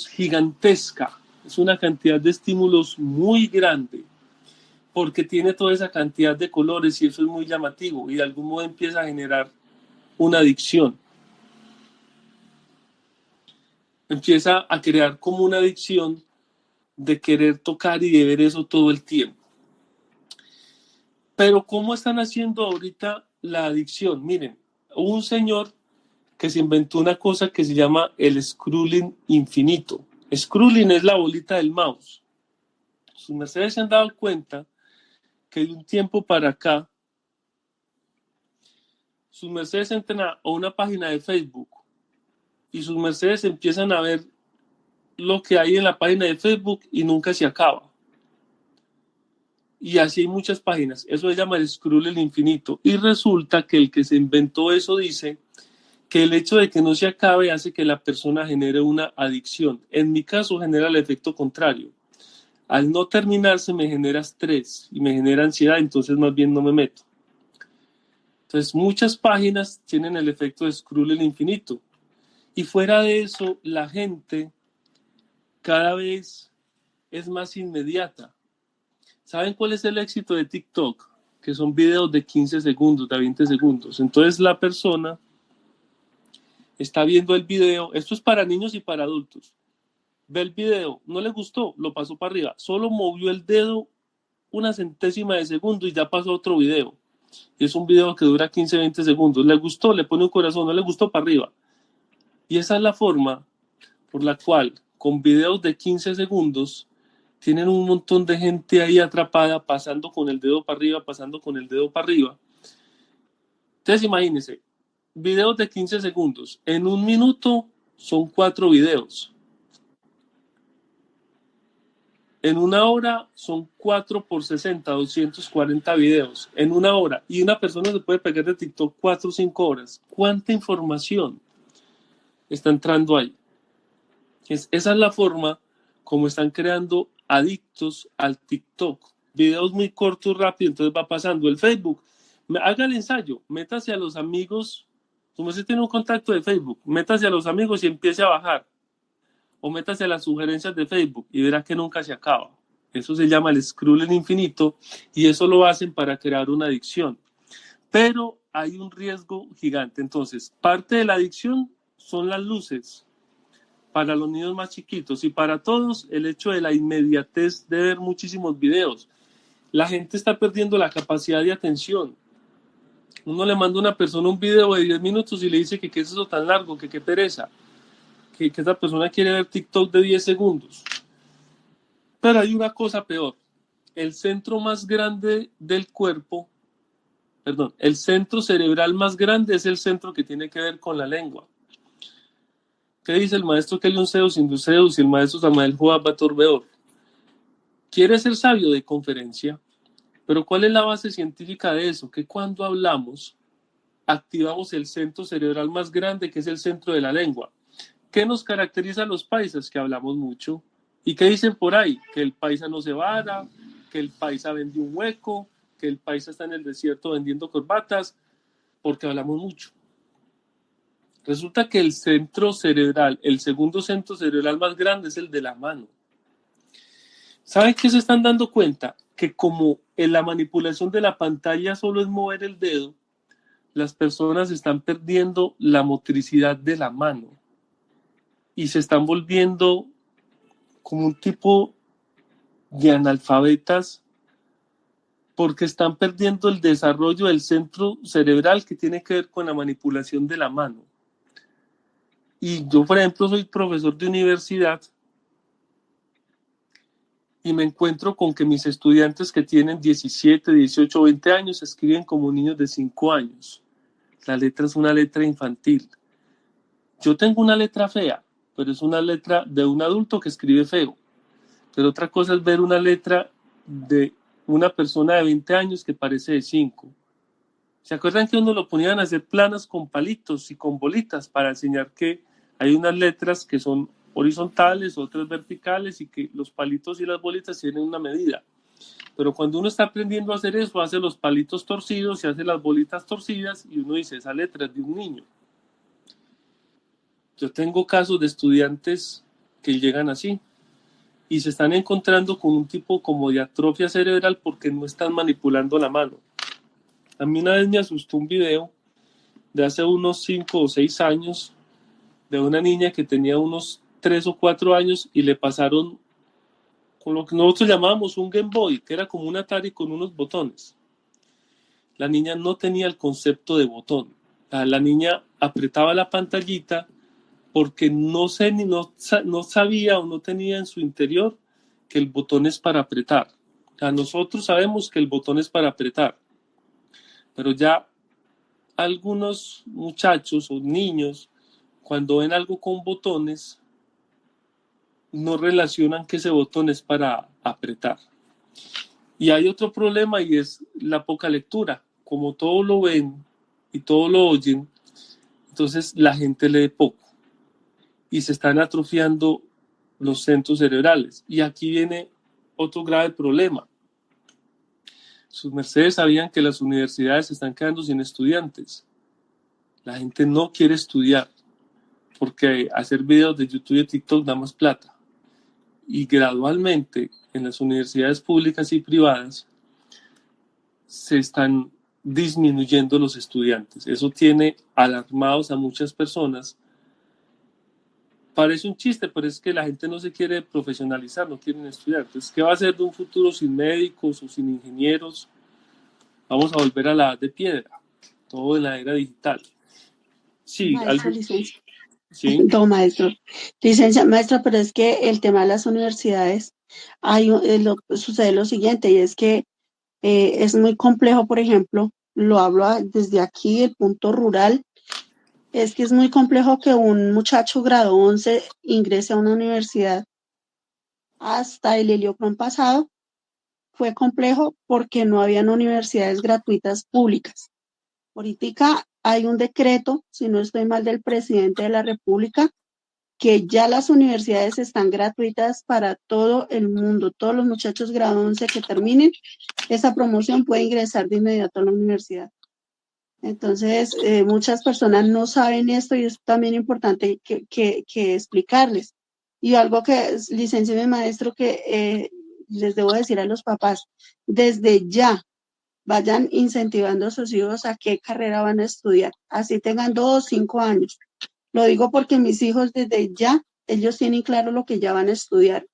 gigantesca. Es una cantidad de estímulos muy grande, porque tiene toda esa cantidad de colores y eso es muy llamativo y de algún modo empieza a generar una adicción. Empieza a crear como una adicción de querer tocar y de ver eso todo el tiempo. Pero ¿cómo están haciendo ahorita la adicción? Miren, hubo un señor que se inventó una cosa que se llama el scrolling infinito. Scrolling es la bolita del mouse. Sus mercedes se han dado cuenta que de un tiempo para acá, sus mercedes entran a una página de Facebook y sus mercedes empiezan a ver lo que hay en la página de Facebook y nunca se acaba. Y así hay muchas páginas. Eso se llama el scroll infinito. Y resulta que el que se inventó eso dice que el hecho de que no se acabe hace que la persona genere una adicción. En mi caso genera el efecto contrario. Al no terminarse me genera estrés y me genera ansiedad, entonces más bien no me meto. Entonces muchas páginas tienen el efecto de scroll infinito. Y fuera de eso, la gente cada vez es más inmediata. ¿Saben cuál es el éxito de TikTok? Que son videos de 15 segundos, de 20 segundos. Entonces la persona está viendo el video. Esto es para niños y para adultos. Ve el video, no le gustó, lo pasó para arriba. Solo movió el dedo 1/100 de segundo y ya pasó a otro video. Y es un video que dura 15, 20 segundos. Le gustó, le pone un corazón, no le gustó, para arriba. Y esa es la forma por la cual con videos de 15 segundos tienen un montón de gente ahí atrapada, pasando con el dedo para arriba, pasando con el dedo para arriba. Entonces imagínense, videos de 15 segundos. En 1 minuto son 4 videos. En 1 hora son 4 por 60, 240 videos. En 1 hora. Y una persona se puede pegar de TikTok 4 o 5 horas. ¿Cuánta información está entrando ahí? Esa es la forma como están creando adictos al TikTok. Videos muy cortos, rápidos, entonces va pasando. El Facebook, haga el ensayo, métase a los amigos, como si tiene un contacto de Facebook, métase a los amigos y empiece a bajar. O métase a las sugerencias de Facebook y verá que nunca se acaba. Eso se llama el scrolling infinito y eso lo hacen para crear una adicción. Pero hay un riesgo gigante. Entonces, parte de la adicción son las luces. Para los niños más chiquitos y para todos el hecho de la inmediatez de ver muchísimos videos. La gente está perdiendo la capacidad de atención. Uno le manda a una persona un video de 10 minutos y le dice que qué es eso tan largo, que qué pereza, que esa persona quiere ver TikTok de 10 segundos. Pero hay una cosa peor. El centro más grande del cuerpo, perdón, el centro cerebral más grande es el centro que tiene que ver con la lengua. ¿Qué dice el maestro Kelion Zeus Induceus y el maestro Samael Joab Bator Beor? Quiere ser sabio de conferencia, pero ¿cuál es la base científica de eso? Que cuando hablamos, activamos el centro cerebral más grande, que es el centro de la lengua. ¿Qué nos caracteriza a los paisas? Que hablamos mucho. ¿Y qué dicen por ahí? Que el paisa no se vara, que el paisa vende un hueco, que el paisa está en el desierto vendiendo corbatas, porque hablamos mucho. Resulta que el centro cerebral, el segundo centro cerebral más grande es el de la mano. ¿Saben qué se están dando cuenta? Que como en la manipulación de la pantalla solo es mover el dedo, las personas están perdiendo la motricidad de la mano y se están volviendo como un tipo de analfabetas porque están perdiendo el desarrollo del centro cerebral que tiene que ver con la manipulación de la mano. Y yo, por ejemplo, soy profesor de universidad y me encuentro con que mis estudiantes que tienen 17, 18, 20 años escriben como niños de 5 años. La letra es una letra infantil. Yo tengo una letra fea, pero es una letra de un adulto que escribe feo. Pero otra cosa es ver una letra de una persona de 20 años que parece de 5. ¿Se acuerdan que uno lo ponían a hacer planas con palitos y con bolitas para enseñar que hay unas letras que son horizontales, otras verticales y que los palitos y las bolitas tienen una medida? Pero cuando uno está aprendiendo a hacer eso, hace los palitos torcidos y hace las bolitas torcidas y uno dice, esa letra es de un niño. Yo tengo casos de estudiantes que llegan así y se están encontrando con un tipo como de atrofia cerebral porque no están manipulando la mano. A mí una vez me asustó un video de hace unos 5 o 6 años de una niña que tenía unos 3 o 4 años y le pasaron con lo que nosotros llamábamos un Game Boy, que era como un Atari con unos botones. La niña no tenía el concepto de botón. La niña apretaba la pantallita porque no sabía o no tenía en su interior que el botón es para apretar. Nosotros sabemos que el botón es para apretar, pero ya algunos muchachos o niños, cuando ven algo con botones, no relacionan que ese botón es para apretar. Y hay otro problema y es la poca lectura. Como todo lo ven y todo lo oyen, entonces la gente lee poco y se están atrofiando los centros cerebrales. Y aquí viene otro grave problema. Sus mercedes sabían que las universidades se están quedando sin estudiantes. La gente no quiere estudiar porque hacer videos de YouTube y TikTok da más plata. Y gradualmente en las universidades públicas y privadas se están disminuyendo los estudiantes. Eso tiene alarmados a muchas personas. Parece un chiste, pero es que la gente no se quiere profesionalizar, no quieren estudiar. Entonces, ¿qué va a ser de un futuro sin médicos o sin ingenieros? Vamos a volver a la edad de piedra, todo en la era digital. Sí, Maestro, algo. licencia. Sí. No, maestro. Licencia, maestra, pero es que el tema de las universidades, sucede lo siguiente, y es que es muy complejo, por ejemplo, lo hablo desde aquí, el punto rural, es que es muy complejo que un muchacho grado 11 ingrese a una universidad. Hasta el Heliocrón pasado fue complejo porque no habían universidades gratuitas públicas. Ahorita hay un decreto, si no estoy mal, del presidente de la República, que ya las universidades están gratuitas para todo el mundo. Todos los muchachos grado 11 que terminen esa promoción pueden ingresar de inmediato a la universidad. Entonces, muchas personas no saben esto y es también importante que explicarles. Y algo que, licencia de maestro, que les debo decir a los papás, desde ya vayan incentivando a sus hijos a qué carrera van a estudiar, así tengan 2 o 5 años. Lo digo porque mis hijos desde ya, ellos tienen claro lo que ya van a estudiar.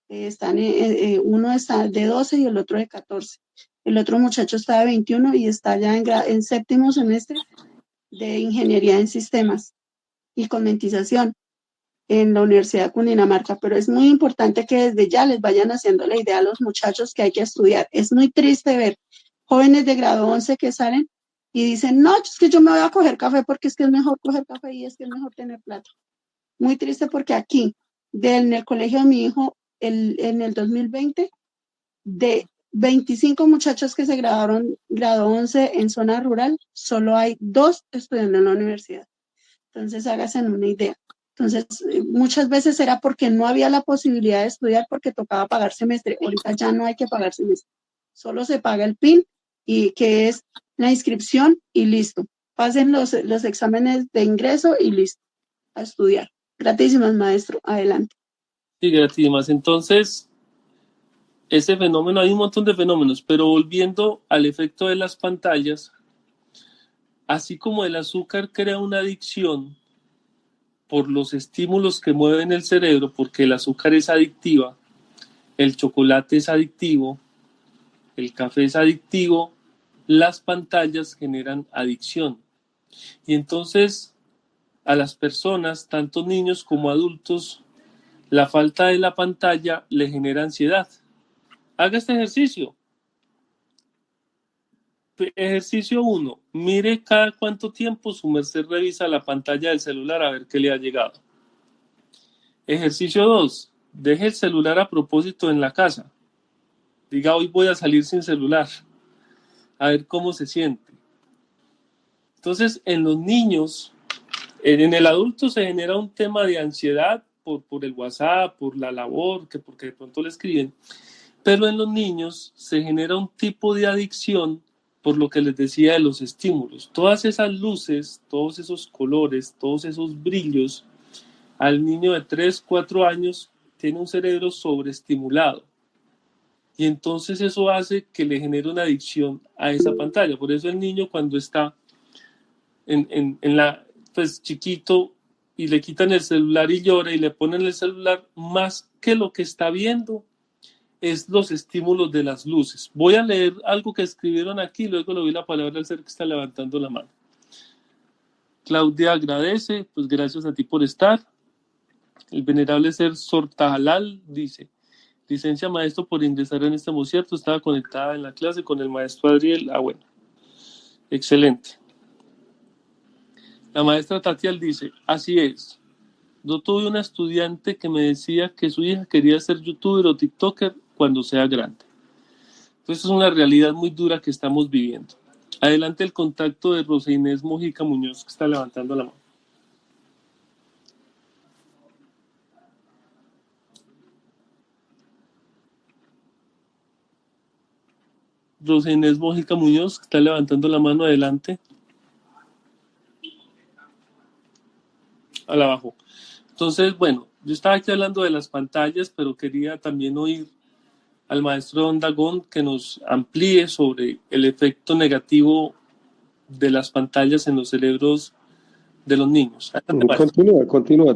Uno está de 12 y el otro de 14. El otro muchacho está de 21 y está ya en séptimo semestre de ingeniería en sistemas y conmentización en la Universidad de Cundinamarca, pero es muy importante que desde ya les vayan haciendo la idea a los muchachos que hay que estudiar. Es muy triste ver jóvenes de grado 11 que salen y dicen, no, es que yo me voy a coger café porque es que es mejor coger café y es que es mejor tener plata. Muy triste porque aquí, en el colegio de mi hijo, en el 2020, de 25 muchachos que se graduaron grado 11 en zona rural, solo hay 2 estudiando en la universidad. Entonces, háganse una idea. Entonces, muchas veces era porque no había la posibilidad de estudiar porque tocaba pagar semestre. Ahorita ya no hay que pagar semestre. Solo se paga el PIN y que es la inscripción y listo. Pasen los exámenes de ingreso y listo. A estudiar. Gratísimas, maestro. Adelante. Sí, gratísimas. Entonces, ese fenómeno, hay un montón de fenómenos, pero volviendo al efecto de las pantallas, así como el azúcar crea una adicción por los estímulos que mueven el cerebro, porque el azúcar es adictiva, el chocolate es adictivo, el café es adictivo, las pantallas generan adicción. Y entonces a las personas, tanto niños como adultos, la falta de la pantalla le genera ansiedad. Haga este ejercicio. Ejercicio 1. Mire cada cuánto tiempo su merced revisa la pantalla del celular a ver qué le ha llegado. Ejercicio 2. Deje el celular a propósito en la casa. Diga, hoy voy a salir sin celular. A ver cómo se siente. Entonces, en los niños, en el adulto se genera un tema de ansiedad por el WhatsApp, por la labor, porque de pronto le escriben. Pero en los niños se genera un tipo de adicción por lo que les decía de los estímulos. Todas esas luces, todos esos colores, todos esos brillos, al niño de 3, 4 años tiene un cerebro sobreestimulado. Y entonces eso hace que le genere una adicción a esa pantalla. Por eso el niño cuando está pues chiquito y le quitan el celular y llora y le ponen el celular, más que lo que está viendo es los estímulos de las luces. Voy a leer algo que escribieron aquí, luego le doy la palabra al ser que está levantando la mano. Claudia agradece, pues gracias a ti por estar. El venerable ser Sortajalal dice, licencia maestro por ingresar en este concierto, estaba conectada en la clase con el maestro Adriel. Bueno, excelente. La maestra Tatial dice, así es. Yo tuve una estudiante que me decía que su hija quería ser youtuber o tiktoker cuando sea grande. Entonces es una realidad muy dura que estamos viviendo. Adelante el contacto de Rosa Inés Mojica Muñoz, que está levantando la mano. Rosa Inés Mojica Muñoz, que está levantando la mano, adelante. Al abajo. Entonces, bueno, yo estaba aquí hablando de las pantallas, pero quería también oír al maestro Don Dagón que nos amplíe sobre el efecto negativo de las pantallas en los cerebros de los niños. Continúa,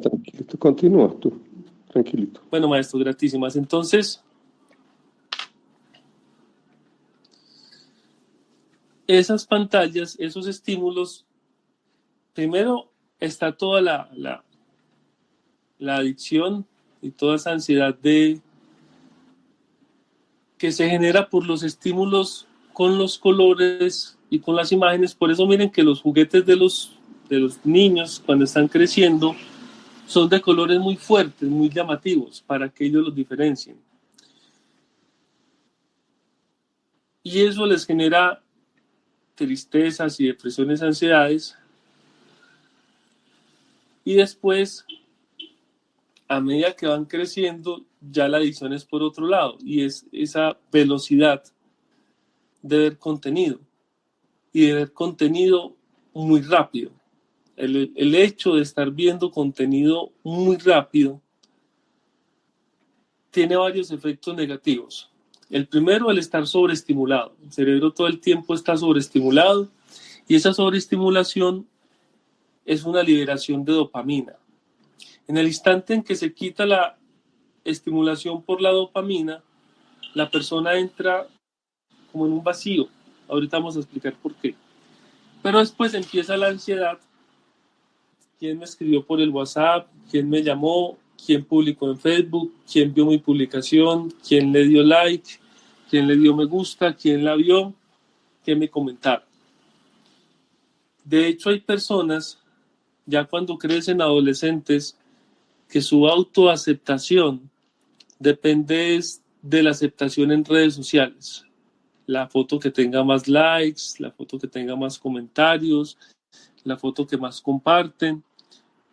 tranquilito, continúa tú, tranquilito. Bueno, maestro, gratísimas. Entonces, esas pantallas, esos estímulos, primero está toda la adicción y toda esa ansiedad que se genera por los estímulos con los colores y con las imágenes. Por eso miren que los juguetes de los niños cuando están creciendo son de colores muy fuertes, muy llamativos, para que ellos los diferencien. Y eso les genera tristezas y depresiones, ansiedades. Y después, a medida que van creciendo, ya la adicción es por otro lado, y es esa velocidad de ver contenido, y de ver contenido muy rápido. El hecho de estar viendo contenido muy rápido tiene varios efectos negativos. El primero, el estar sobreestimulado. El cerebro todo el tiempo está sobreestimulado, y esa sobreestimulación es una liberación de dopamina. En el instante en que se quita la estimulación por la dopamina, la persona entra como en un vacío. Ahorita vamos a explicar por qué. Pero después empieza la ansiedad. ¿Quién me escribió por el WhatsApp? ¿Quién me llamó? ¿Quién publicó en Facebook? ¿Quién vio mi publicación? ¿Quién le dio like? ¿Quién le dio me gusta? ¿Quién la vio? ¿Quién me comentaron? De hecho, hay personas, ya cuando crecen adolescentes, que su autoaceptación depende de la aceptación en redes sociales. La foto que tenga más likes, la foto que tenga más comentarios, la foto que más comparten.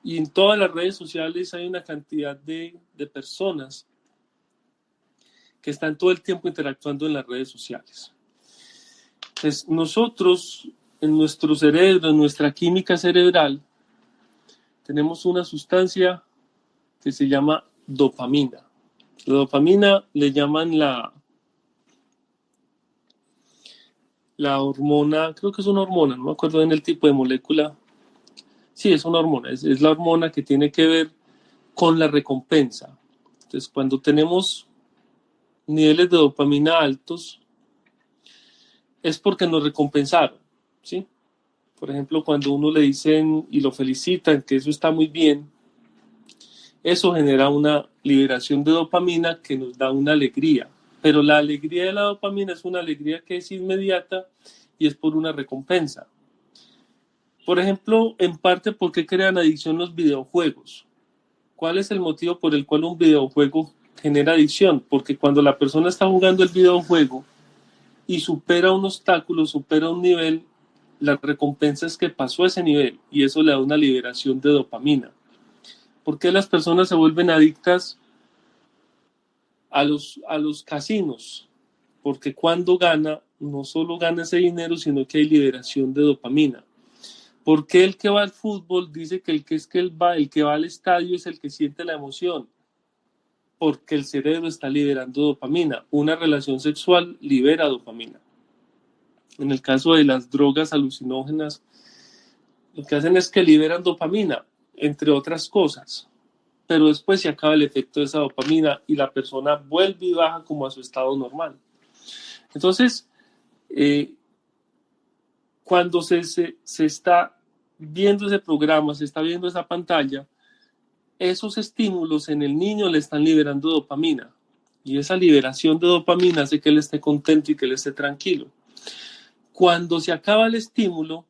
Y en todas las redes sociales hay una cantidad de personas que están todo el tiempo interactuando en las redes sociales. Entonces, nosotros, en nuestro cerebro, en nuestra química cerebral, tenemos una sustancia que se llama dopamina. La dopamina le llaman la hormona, creo que es una hormona, no me acuerdo bien el tipo de molécula. Sí, es una hormona, es la hormona que tiene que ver con la recompensa. Entonces, cuando tenemos niveles de dopamina altos, es porque nos recompensaron, ¿sí? Por ejemplo, cuando uno le dicen y lo felicitan que eso está muy bien, eso genera una liberación de dopamina que nos da una alegría. Pero la alegría de la dopamina es una alegría que es inmediata y es por una recompensa. Por ejemplo, en parte, ¿por qué crean adicción los videojuegos? ¿Cuál es el motivo por el cual un videojuego genera adicción? Porque cuando la persona está jugando el videojuego y supera un obstáculo, supera un nivel, la recompensa es que pasó ese nivel y eso le da una liberación de dopamina. ¿Por qué las personas se vuelven adictas a los casinos? Porque cuando gana, no solo gana ese dinero, sino que hay liberación de dopamina. ¿Por qué el que va al fútbol dice que el que va al estadio es el que siente la emoción? Porque el cerebro está liberando dopamina. Una relación sexual libera dopamina. En el caso de las drogas alucinógenas, lo que hacen es que liberan dopamina, entre otras cosas. Pero después se acaba el efecto de esa dopamina y la persona vuelve y baja como a su estado normal. Entonces, cuando se está viendo ese programa, se está viendo esa pantalla, esos estímulos en el niño le están liberando dopamina. Y esa liberación de dopamina hace que él esté contento y que él esté tranquilo. Cuando se acaba el estímulo,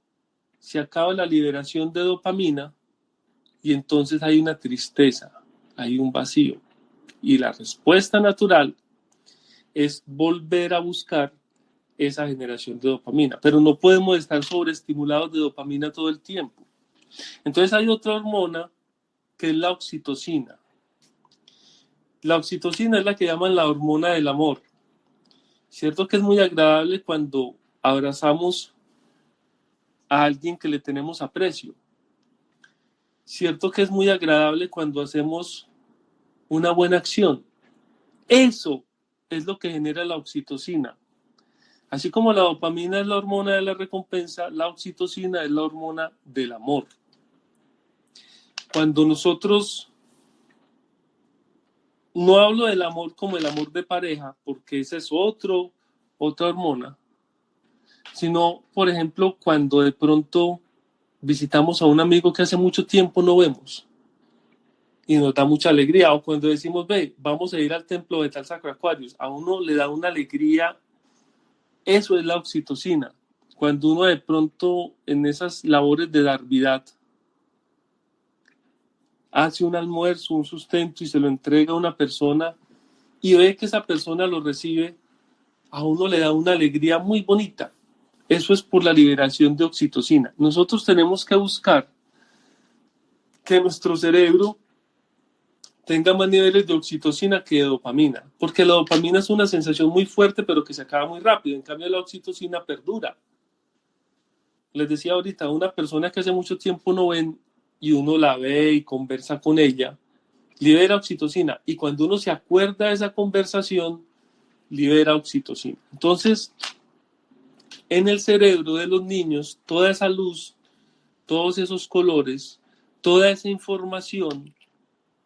se acaba la liberación de dopamina y entonces hay una tristeza, hay un vacío. Y la respuesta natural es volver a buscar esa generación de dopamina. Pero no podemos estar sobreestimulados de dopamina todo el tiempo. Entonces hay otra hormona que es la oxitocina. La oxitocina es la que llaman la hormona del amor. Cierto que es muy agradable cuando abrazamos a alguien que le tenemos aprecio. Cierto que es muy agradable cuando hacemos una buena acción. Eso es lo que genera la oxitocina. Así como la dopamina es la hormona de la recompensa, la oxitocina es la hormona del amor. Cuando nosotros, no hablo del amor como el amor de pareja, porque esa es otra hormona, sino, por ejemplo, cuando de pronto visitamos a un amigo que hace mucho tiempo no vemos y nos da mucha alegría, o cuando decimos, ve, vamos a ir al templo de tal Sacro Aquarius, a uno le da una alegría. Eso es la oxitocina. Cuando uno de pronto en esas labores de darvidad hace un almuerzo, un sustento y se lo entrega a una persona y ve que esa persona lo recibe, a uno le da una alegría muy bonita. Eso es por la liberación de oxitocina. Nosotros tenemos que buscar que nuestro cerebro tenga más niveles de oxitocina que de dopamina, porque la dopamina es una sensación muy fuerte pero que se acaba muy rápido, en cambio la oxitocina perdura. Les decía ahorita, una persona que hace mucho tiempo no ven y uno la ve y conversa con ella, libera oxitocina, y cuando uno se acuerda de esa conversación, libera oxitocina. Entonces, en el cerebro de los niños, toda esa luz, todos esos colores, toda esa información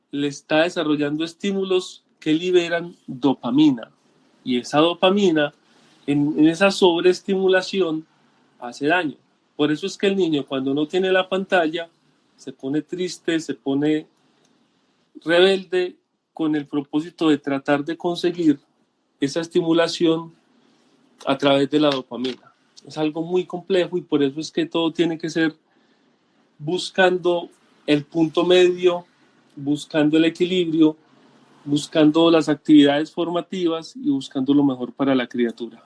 le está desarrollando estímulos que liberan dopamina. Y esa dopamina en esa sobreestimulación hace daño. Por eso es que el niño, cuando no tiene la pantalla, se pone triste, se pone rebelde, con el propósito de tratar de conseguir esa estimulación a través de la dopamina. Es algo muy complejo y por eso es que todo tiene que ser buscando el punto medio, buscando el equilibrio, buscando las actividades formativas y buscando lo mejor para la criatura.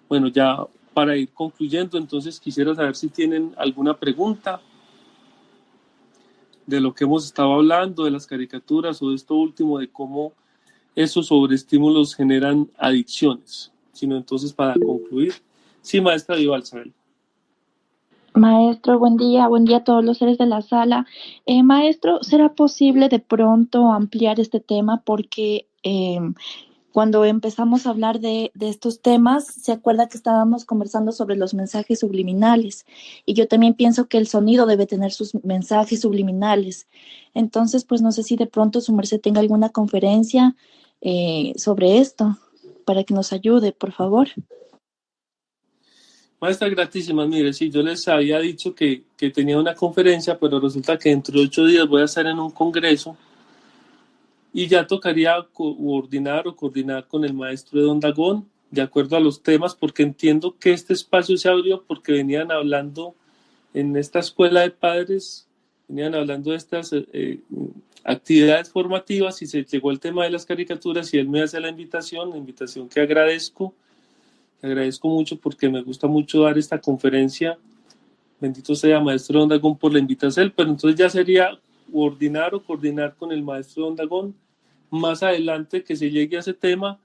Bueno, ya para ir concluyendo, entonces quisiera saber si tienen alguna pregunta de lo que hemos estado hablando, de las caricaturas o de esto último, de cómo esos sobreestímulos generan adicciones. Sino entonces para concluir. Sí, maestra Vivalsabel. Maestro, buen día a todos los seres de la sala. Maestro, ¿será posible de pronto ampliar este tema? Porque cuando empezamos a hablar de estos temas, se acuerda que estábamos conversando sobre los mensajes subliminales. Y yo también pienso que el sonido debe tener sus mensajes subliminales. Entonces, pues no sé si de pronto su merced tenga alguna conferencia sobre esto, para que nos ayude, por favor. Maestra gratísima, mire, sí, yo les había dicho que tenía una conferencia, pero resulta que dentro de 8 días voy a estar en un congreso y ya tocaría coordinar con el maestro de Don Dagón, de acuerdo a los temas, porque entiendo que este espacio se abrió porque venían hablando en esta escuela de padres, venían hablando de estas actividades formativas y se llegó el tema de las caricaturas y él me hace la invitación que agradezco. Agradezco mucho porque me gusta mucho dar esta conferencia. Bendito sea maestro Don Dagón por la invitación, pero entonces ya sería coordinar con el maestro Don Dagón más adelante que se llegue a ese tema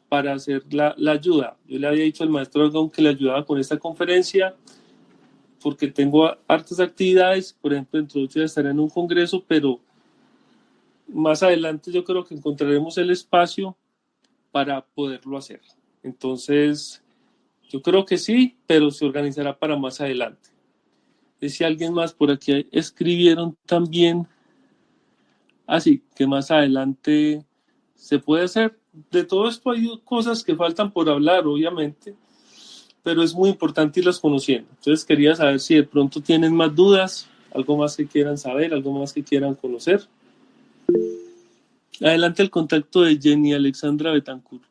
para hacer la ayuda. Yo le había dicho al maestro Don Dagón que le ayudaba con esta conferencia porque tengo hartas actividades, por ejemplo, dentro de 8 días estaré en un congreso, pero más adelante yo creo que encontraremos el espacio para poderlo hacer. Entonces, yo creo que sí, pero se organizará para más adelante. Si alguien más por aquí escribieron también, así que más adelante se puede hacer. De todo esto hay cosas que faltan por hablar, obviamente, pero es muy importante irlas conociendo. Entonces quería saber si de pronto tienen más dudas, algo más que quieran saber, algo más que quieran conocer. Adelante el contacto de Jenny Alexandra Betancourt.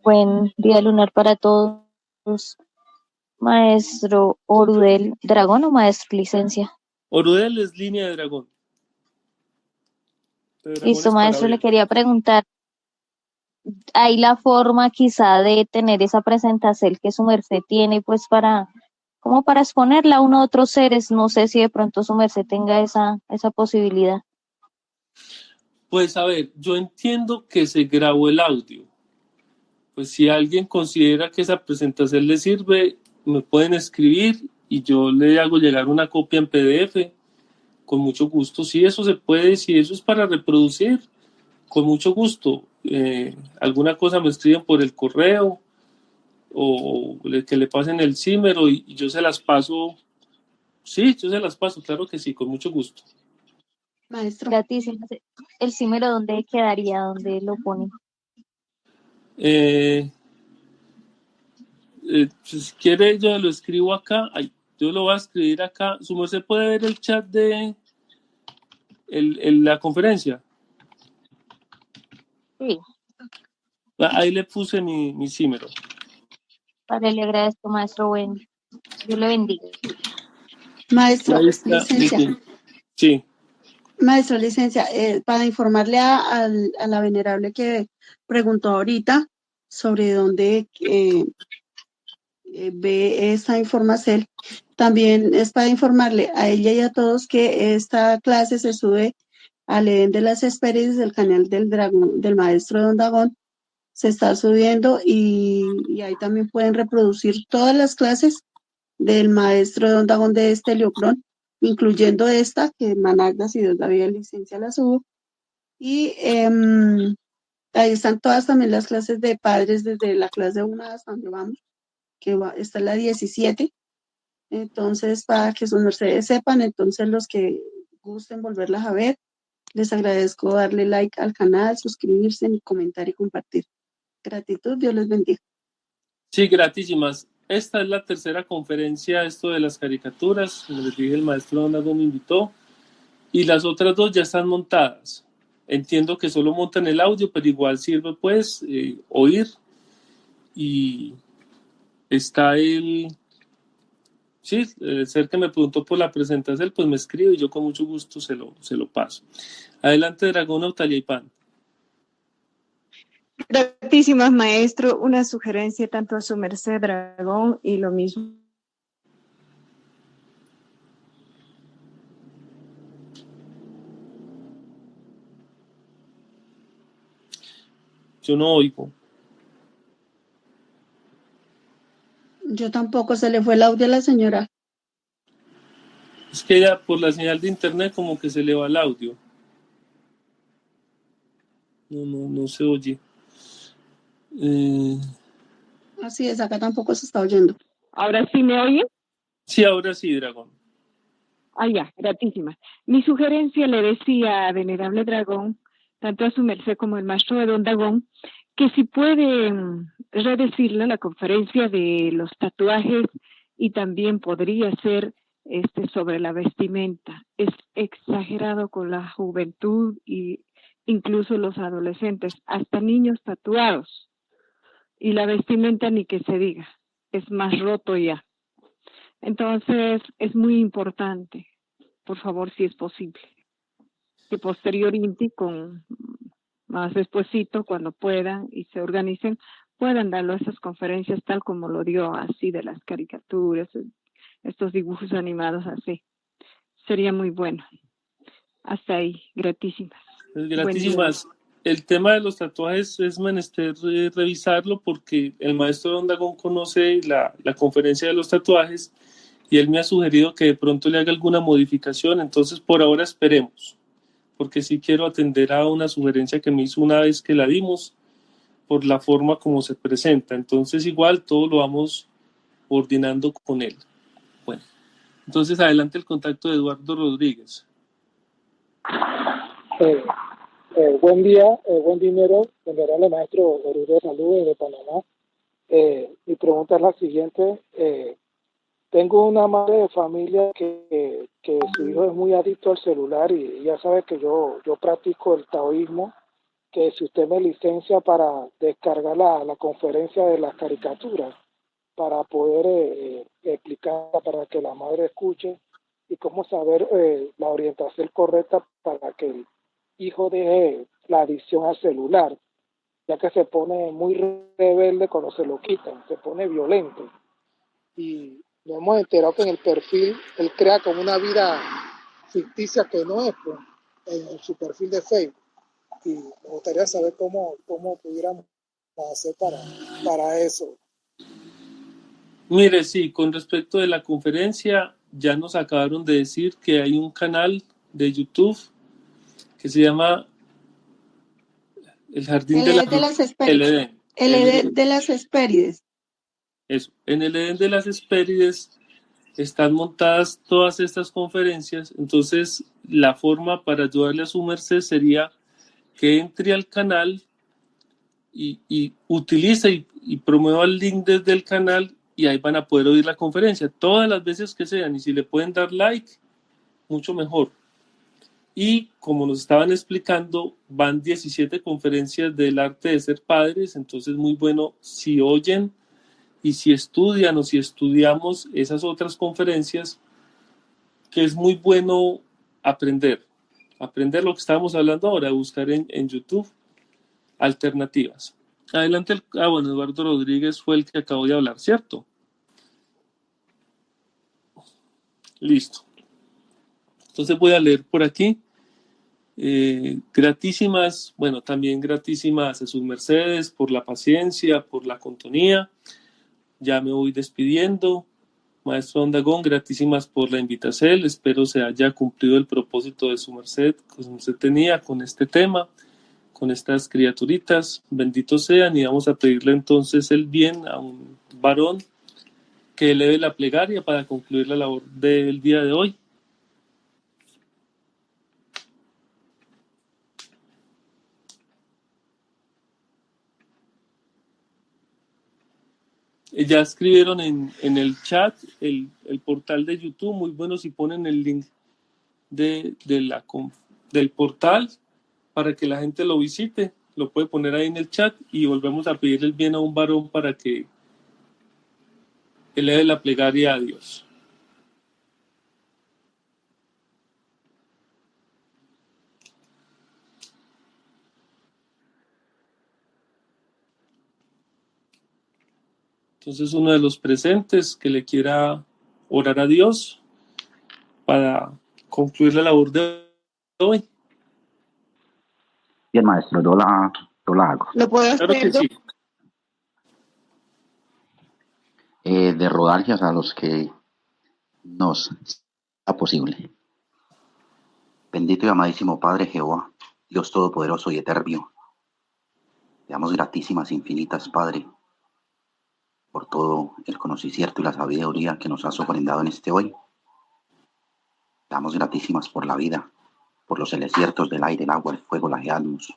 Buen día lunar para todos. Maestro Orudel, ¿dragón o maestro licencia? Orudel es línea de dragón. Listo, maestro, le quería preguntar, ¿hay la forma quizá de tener esa presentación que su merced tiene, pues como para exponerla a uno a otros seres? No sé si de pronto su merced tenga esa posibilidad. Pues a ver, yo entiendo que se grabó el audio. Pues si alguien considera que esa presentación le sirve, me pueden escribir y yo le hago llegar una copia en PDF con mucho gusto. Si eso se puede, si eso es para reproducir, con mucho gusto. Alguna cosa me escriben por el correo o que le pasen el címero y yo se las paso. Sí, yo se las paso, claro que sí, con mucho gusto. Maestro. Gratísimo. ¿El címero dónde quedaría? ¿Dónde lo pone? Si quiere yo lo escribo acá. Yo lo voy a escribir acá. Su merced puede ver el chat de la conferencia. Sí. Ahí le puse mi címero. Vale, le agradezco, maestro. Bueno, Dios le bendiga. Maestro, licencia. Sí. Maestro, licencia, para informarle a la venerable que preguntó ahorita sobre dónde ve esta información, también es para informarle a ella y a todos que esta clase se sube al Edén de las Experiencias del canal del maestro Don Dagón. Se está subiendo y ahí también pueden reproducir todas las clases del maestro Don Dagón de Heliocrón, incluyendo esta, que Managda, si Dios da vida licencia, la subo. Y ahí están todas también las clases de padres, desde la clase 1 hasta donde vamos, esta es la 17. Entonces, para que sus mercedes sepan, entonces los que gusten volverlas a ver, Les agradezco darle like al canal, suscribirse, comentar y compartir. Gratitud, Dios les bendiga. Sí, gratísimas. Esta es la tercera conferencia, esto de las caricaturas, como les dije, el maestro Don Dago me invitó, y las otras dos ya están montadas. Entiendo que solo montan el audio, pero igual sirve pues oír, y está el... Sí, el ser que me preguntó por la presentación, pues me escribe y yo con mucho gusto se lo paso. Adelante, Dragón, Natalia y Pan. Gratísimas, maestro. Una sugerencia tanto a su merced, Dragón, y lo mismo. Yo no oigo. Yo tampoco, se le fue el audio a la señora. Es que ella por la señal de internet como que se le va el audio. No se oye. Así es, acá tampoco se está oyendo. ¿Ahora sí me oye? Sí, ahora sí, Dragón. Ah, ya, gratísima. Mi sugerencia le decía a Venerable Dragón, tanto a su merced como el maestro de Don Dagón, que si puede redecirle la conferencia de los tatuajes y también podría ser sobre la vestimenta. Es exagerado con la juventud y incluso los adolescentes, hasta niños tatuados. Y la vestimenta ni que se diga, es más roto ya. Entonces, es muy importante, por favor, si es posible, que posteriormente, con más despuesito, cuando puedan y se organicen, puedan darlo a esas conferencias tal como lo dio así de las caricaturas, estos dibujos animados así. Sería muy bueno. Hasta ahí, gratísimas. Gratísimas. El tema de los tatuajes es menester revisarlo porque el maestro Don Dagón conoce la conferencia de los tatuajes y él me ha sugerido que de pronto le haga alguna modificación, entonces por ahora esperemos, porque sí quiero atender a una sugerencia que me hizo una vez que la dimos por la forma como se presenta, entonces igual todo lo vamos coordinando con él. Bueno, entonces adelante el contacto de Eduardo Rodríguez. Buen día, buen dinero, venerable maestro Oruro, saludos de Panamá. Mi pregunta es la siguiente. Tengo una madre de familia que su hijo es muy adicto al celular y ya sabe que yo practico el taoísmo, que si usted me licencia para descargar la conferencia de las caricaturas, para poder explicarla para que la madre escuche y cómo saber la orientación correcta para que el hijo deje la adicción al celular, ya que se pone muy rebelde cuando se lo quitan, se pone violento. Y nos hemos enterado que en el perfil él crea como una vida ficticia que no es, pues, en su perfil de Facebook. Y me gustaría saber cómo pudiéramos hacer para eso. Mire, sí, con respecto de la conferencia, ya nos acabaron de decir que hay un canal de YouTube que se llama El Jardín de las Hespérides. El Edén de las Hespérides. Eso. En el Edén de las Hespérides están montadas todas estas conferencias, entonces la forma para ayudarle a su merced sería que entre al canal y utilice y promueva el link desde el canal y ahí van a poder oír la conferencia todas las veces que sean y si le pueden dar like, mucho mejor. Y como nos estaban explicando, van 17 conferencias del arte de ser padres, entonces muy bueno si oyen y si estudian o si estudiamos esas otras conferencias, que es muy bueno aprender lo que estábamos hablando ahora, buscar en YouTube alternativas. Adelante, bueno, Eduardo Rodríguez fue el que acabó de hablar, ¿cierto? Listo. Entonces voy a leer por aquí. Gratísimas, bueno, también gratísimas a sus mercedes por la paciencia, por la contonía. Ya me voy despidiendo. Maestro Don Dagón, gratísimas por la invitación. Espero se haya cumplido el propósito de su merced que su merced tenía con este tema, con estas criaturitas. Benditos sean y vamos a pedirle entonces el bien a un varón que eleve la plegaria para concluir la labor del día de hoy. Ya escribieron en el chat el portal de YouTube, muy bueno si ponen el link del portal para que la gente lo visite, lo puede poner ahí en el chat y volvemos a pedirle el bien a un varón para que eleve la plegaria a Dios. Entonces uno de los presentes que le quiera orar a Dios para concluir la labor de hoy. Bien, maestro, yo la hago. ¿Lo puedo Claro hacer? que sí. De rodillas a los que nos sea posible. Bendito y amadísimo Padre Jehová, Dios Todopoderoso y Eterno, te damos gratísimas infinitas, Padre, por todo el conocimiento y la sabiduría que nos has ofrendado en este hoy. Te damos gratísimas por la vida, por los desiertos del aire, el agua, el fuego, las almas,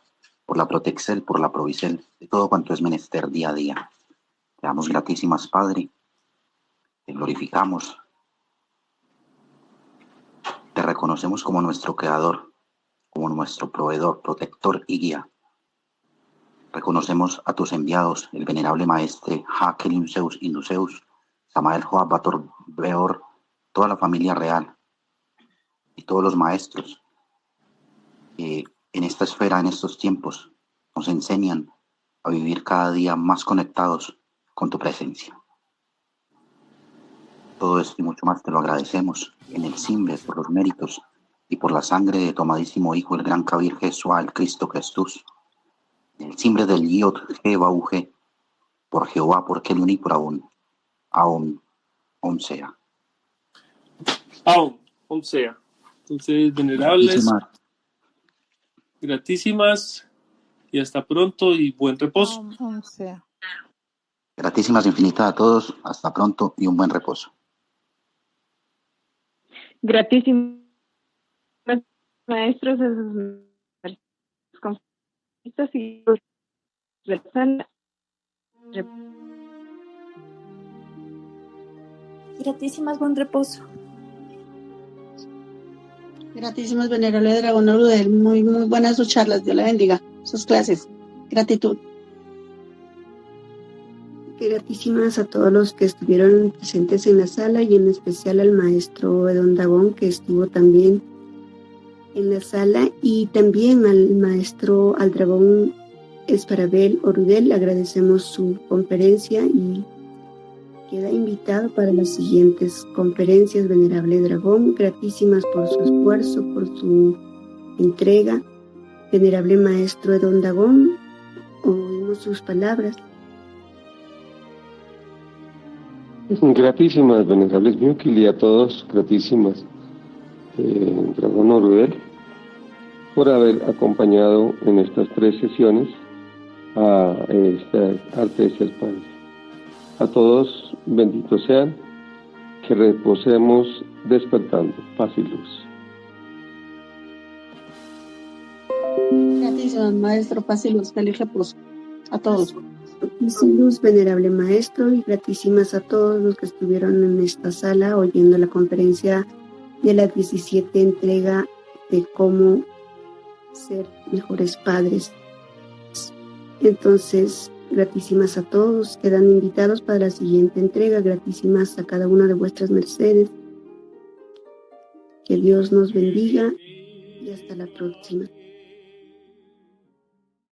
por la protección, por la provisión de todo cuanto es menester día a día. Te damos gratísimas, Padre, te glorificamos, te reconocemos como nuestro Creador, como nuestro proveedor, protector y guía. Reconocemos a tus enviados, el venerable maestre Hakelim Zeus Induceus, Samael Joab Bator Beor, toda la familia real y todos los maestros que en esta esfera, en estos tiempos, nos enseñan a vivir cada día más conectados con tu presencia. Todo esto y mucho más te lo agradecemos en el Simbre por los méritos y por la sangre de tu amadísimo Hijo, el gran Kabir Jesús, el Cristo Jesús. En el Simbre del Yod Jebauje, por Jehová, por Kelun y por Aún sea. Aún sea. Entonces, venerables, gratísimas y hasta pronto y buen reposo. Gratísimas infinitas a todos, hasta pronto y un buen reposo. Gratísimas, maestros, a sus conferencistas y de la sala. Gratísimas, buen reposo. Gratísimas, venerable Dragón Orudel. Muy buenas sus charlas. Dios la bendiga. Sus clases. Gratitud. Gratísimas a todos los que estuvieron presentes en la sala y en especial al maestro Edón Dagón, que estuvo también en la sala, y también al maestro al dragón Esparabel Orudel. agradecemos su conferencia y queda invitado para las siguientes conferencias, venerable dragón. Gratísimas por su esfuerzo, por su entrega. Venerable maestro Edón Dagón, oímos sus palabras. Gratísimas, venerables Miukil, y a todos, gratísimas, Dragón Orudel, por haber acompañado en estas 3 sesiones a esta arte de ser padre. A todos, benditos sean, que reposemos despertando, paz y luz. Gratísimas, maestro, paz y luz, feliz reposo a todos. Paz y luz, venerable maestro, y gratísimas a todos los que estuvieron en esta sala oyendo la conferencia de la 17 entrega de cómo ser mejores padres. Entonces, gratísimas a todos, quedan invitados para la siguiente entrega. Gratísimas a cada una de vuestras mercedes. Que Dios nos bendiga y hasta la próxima.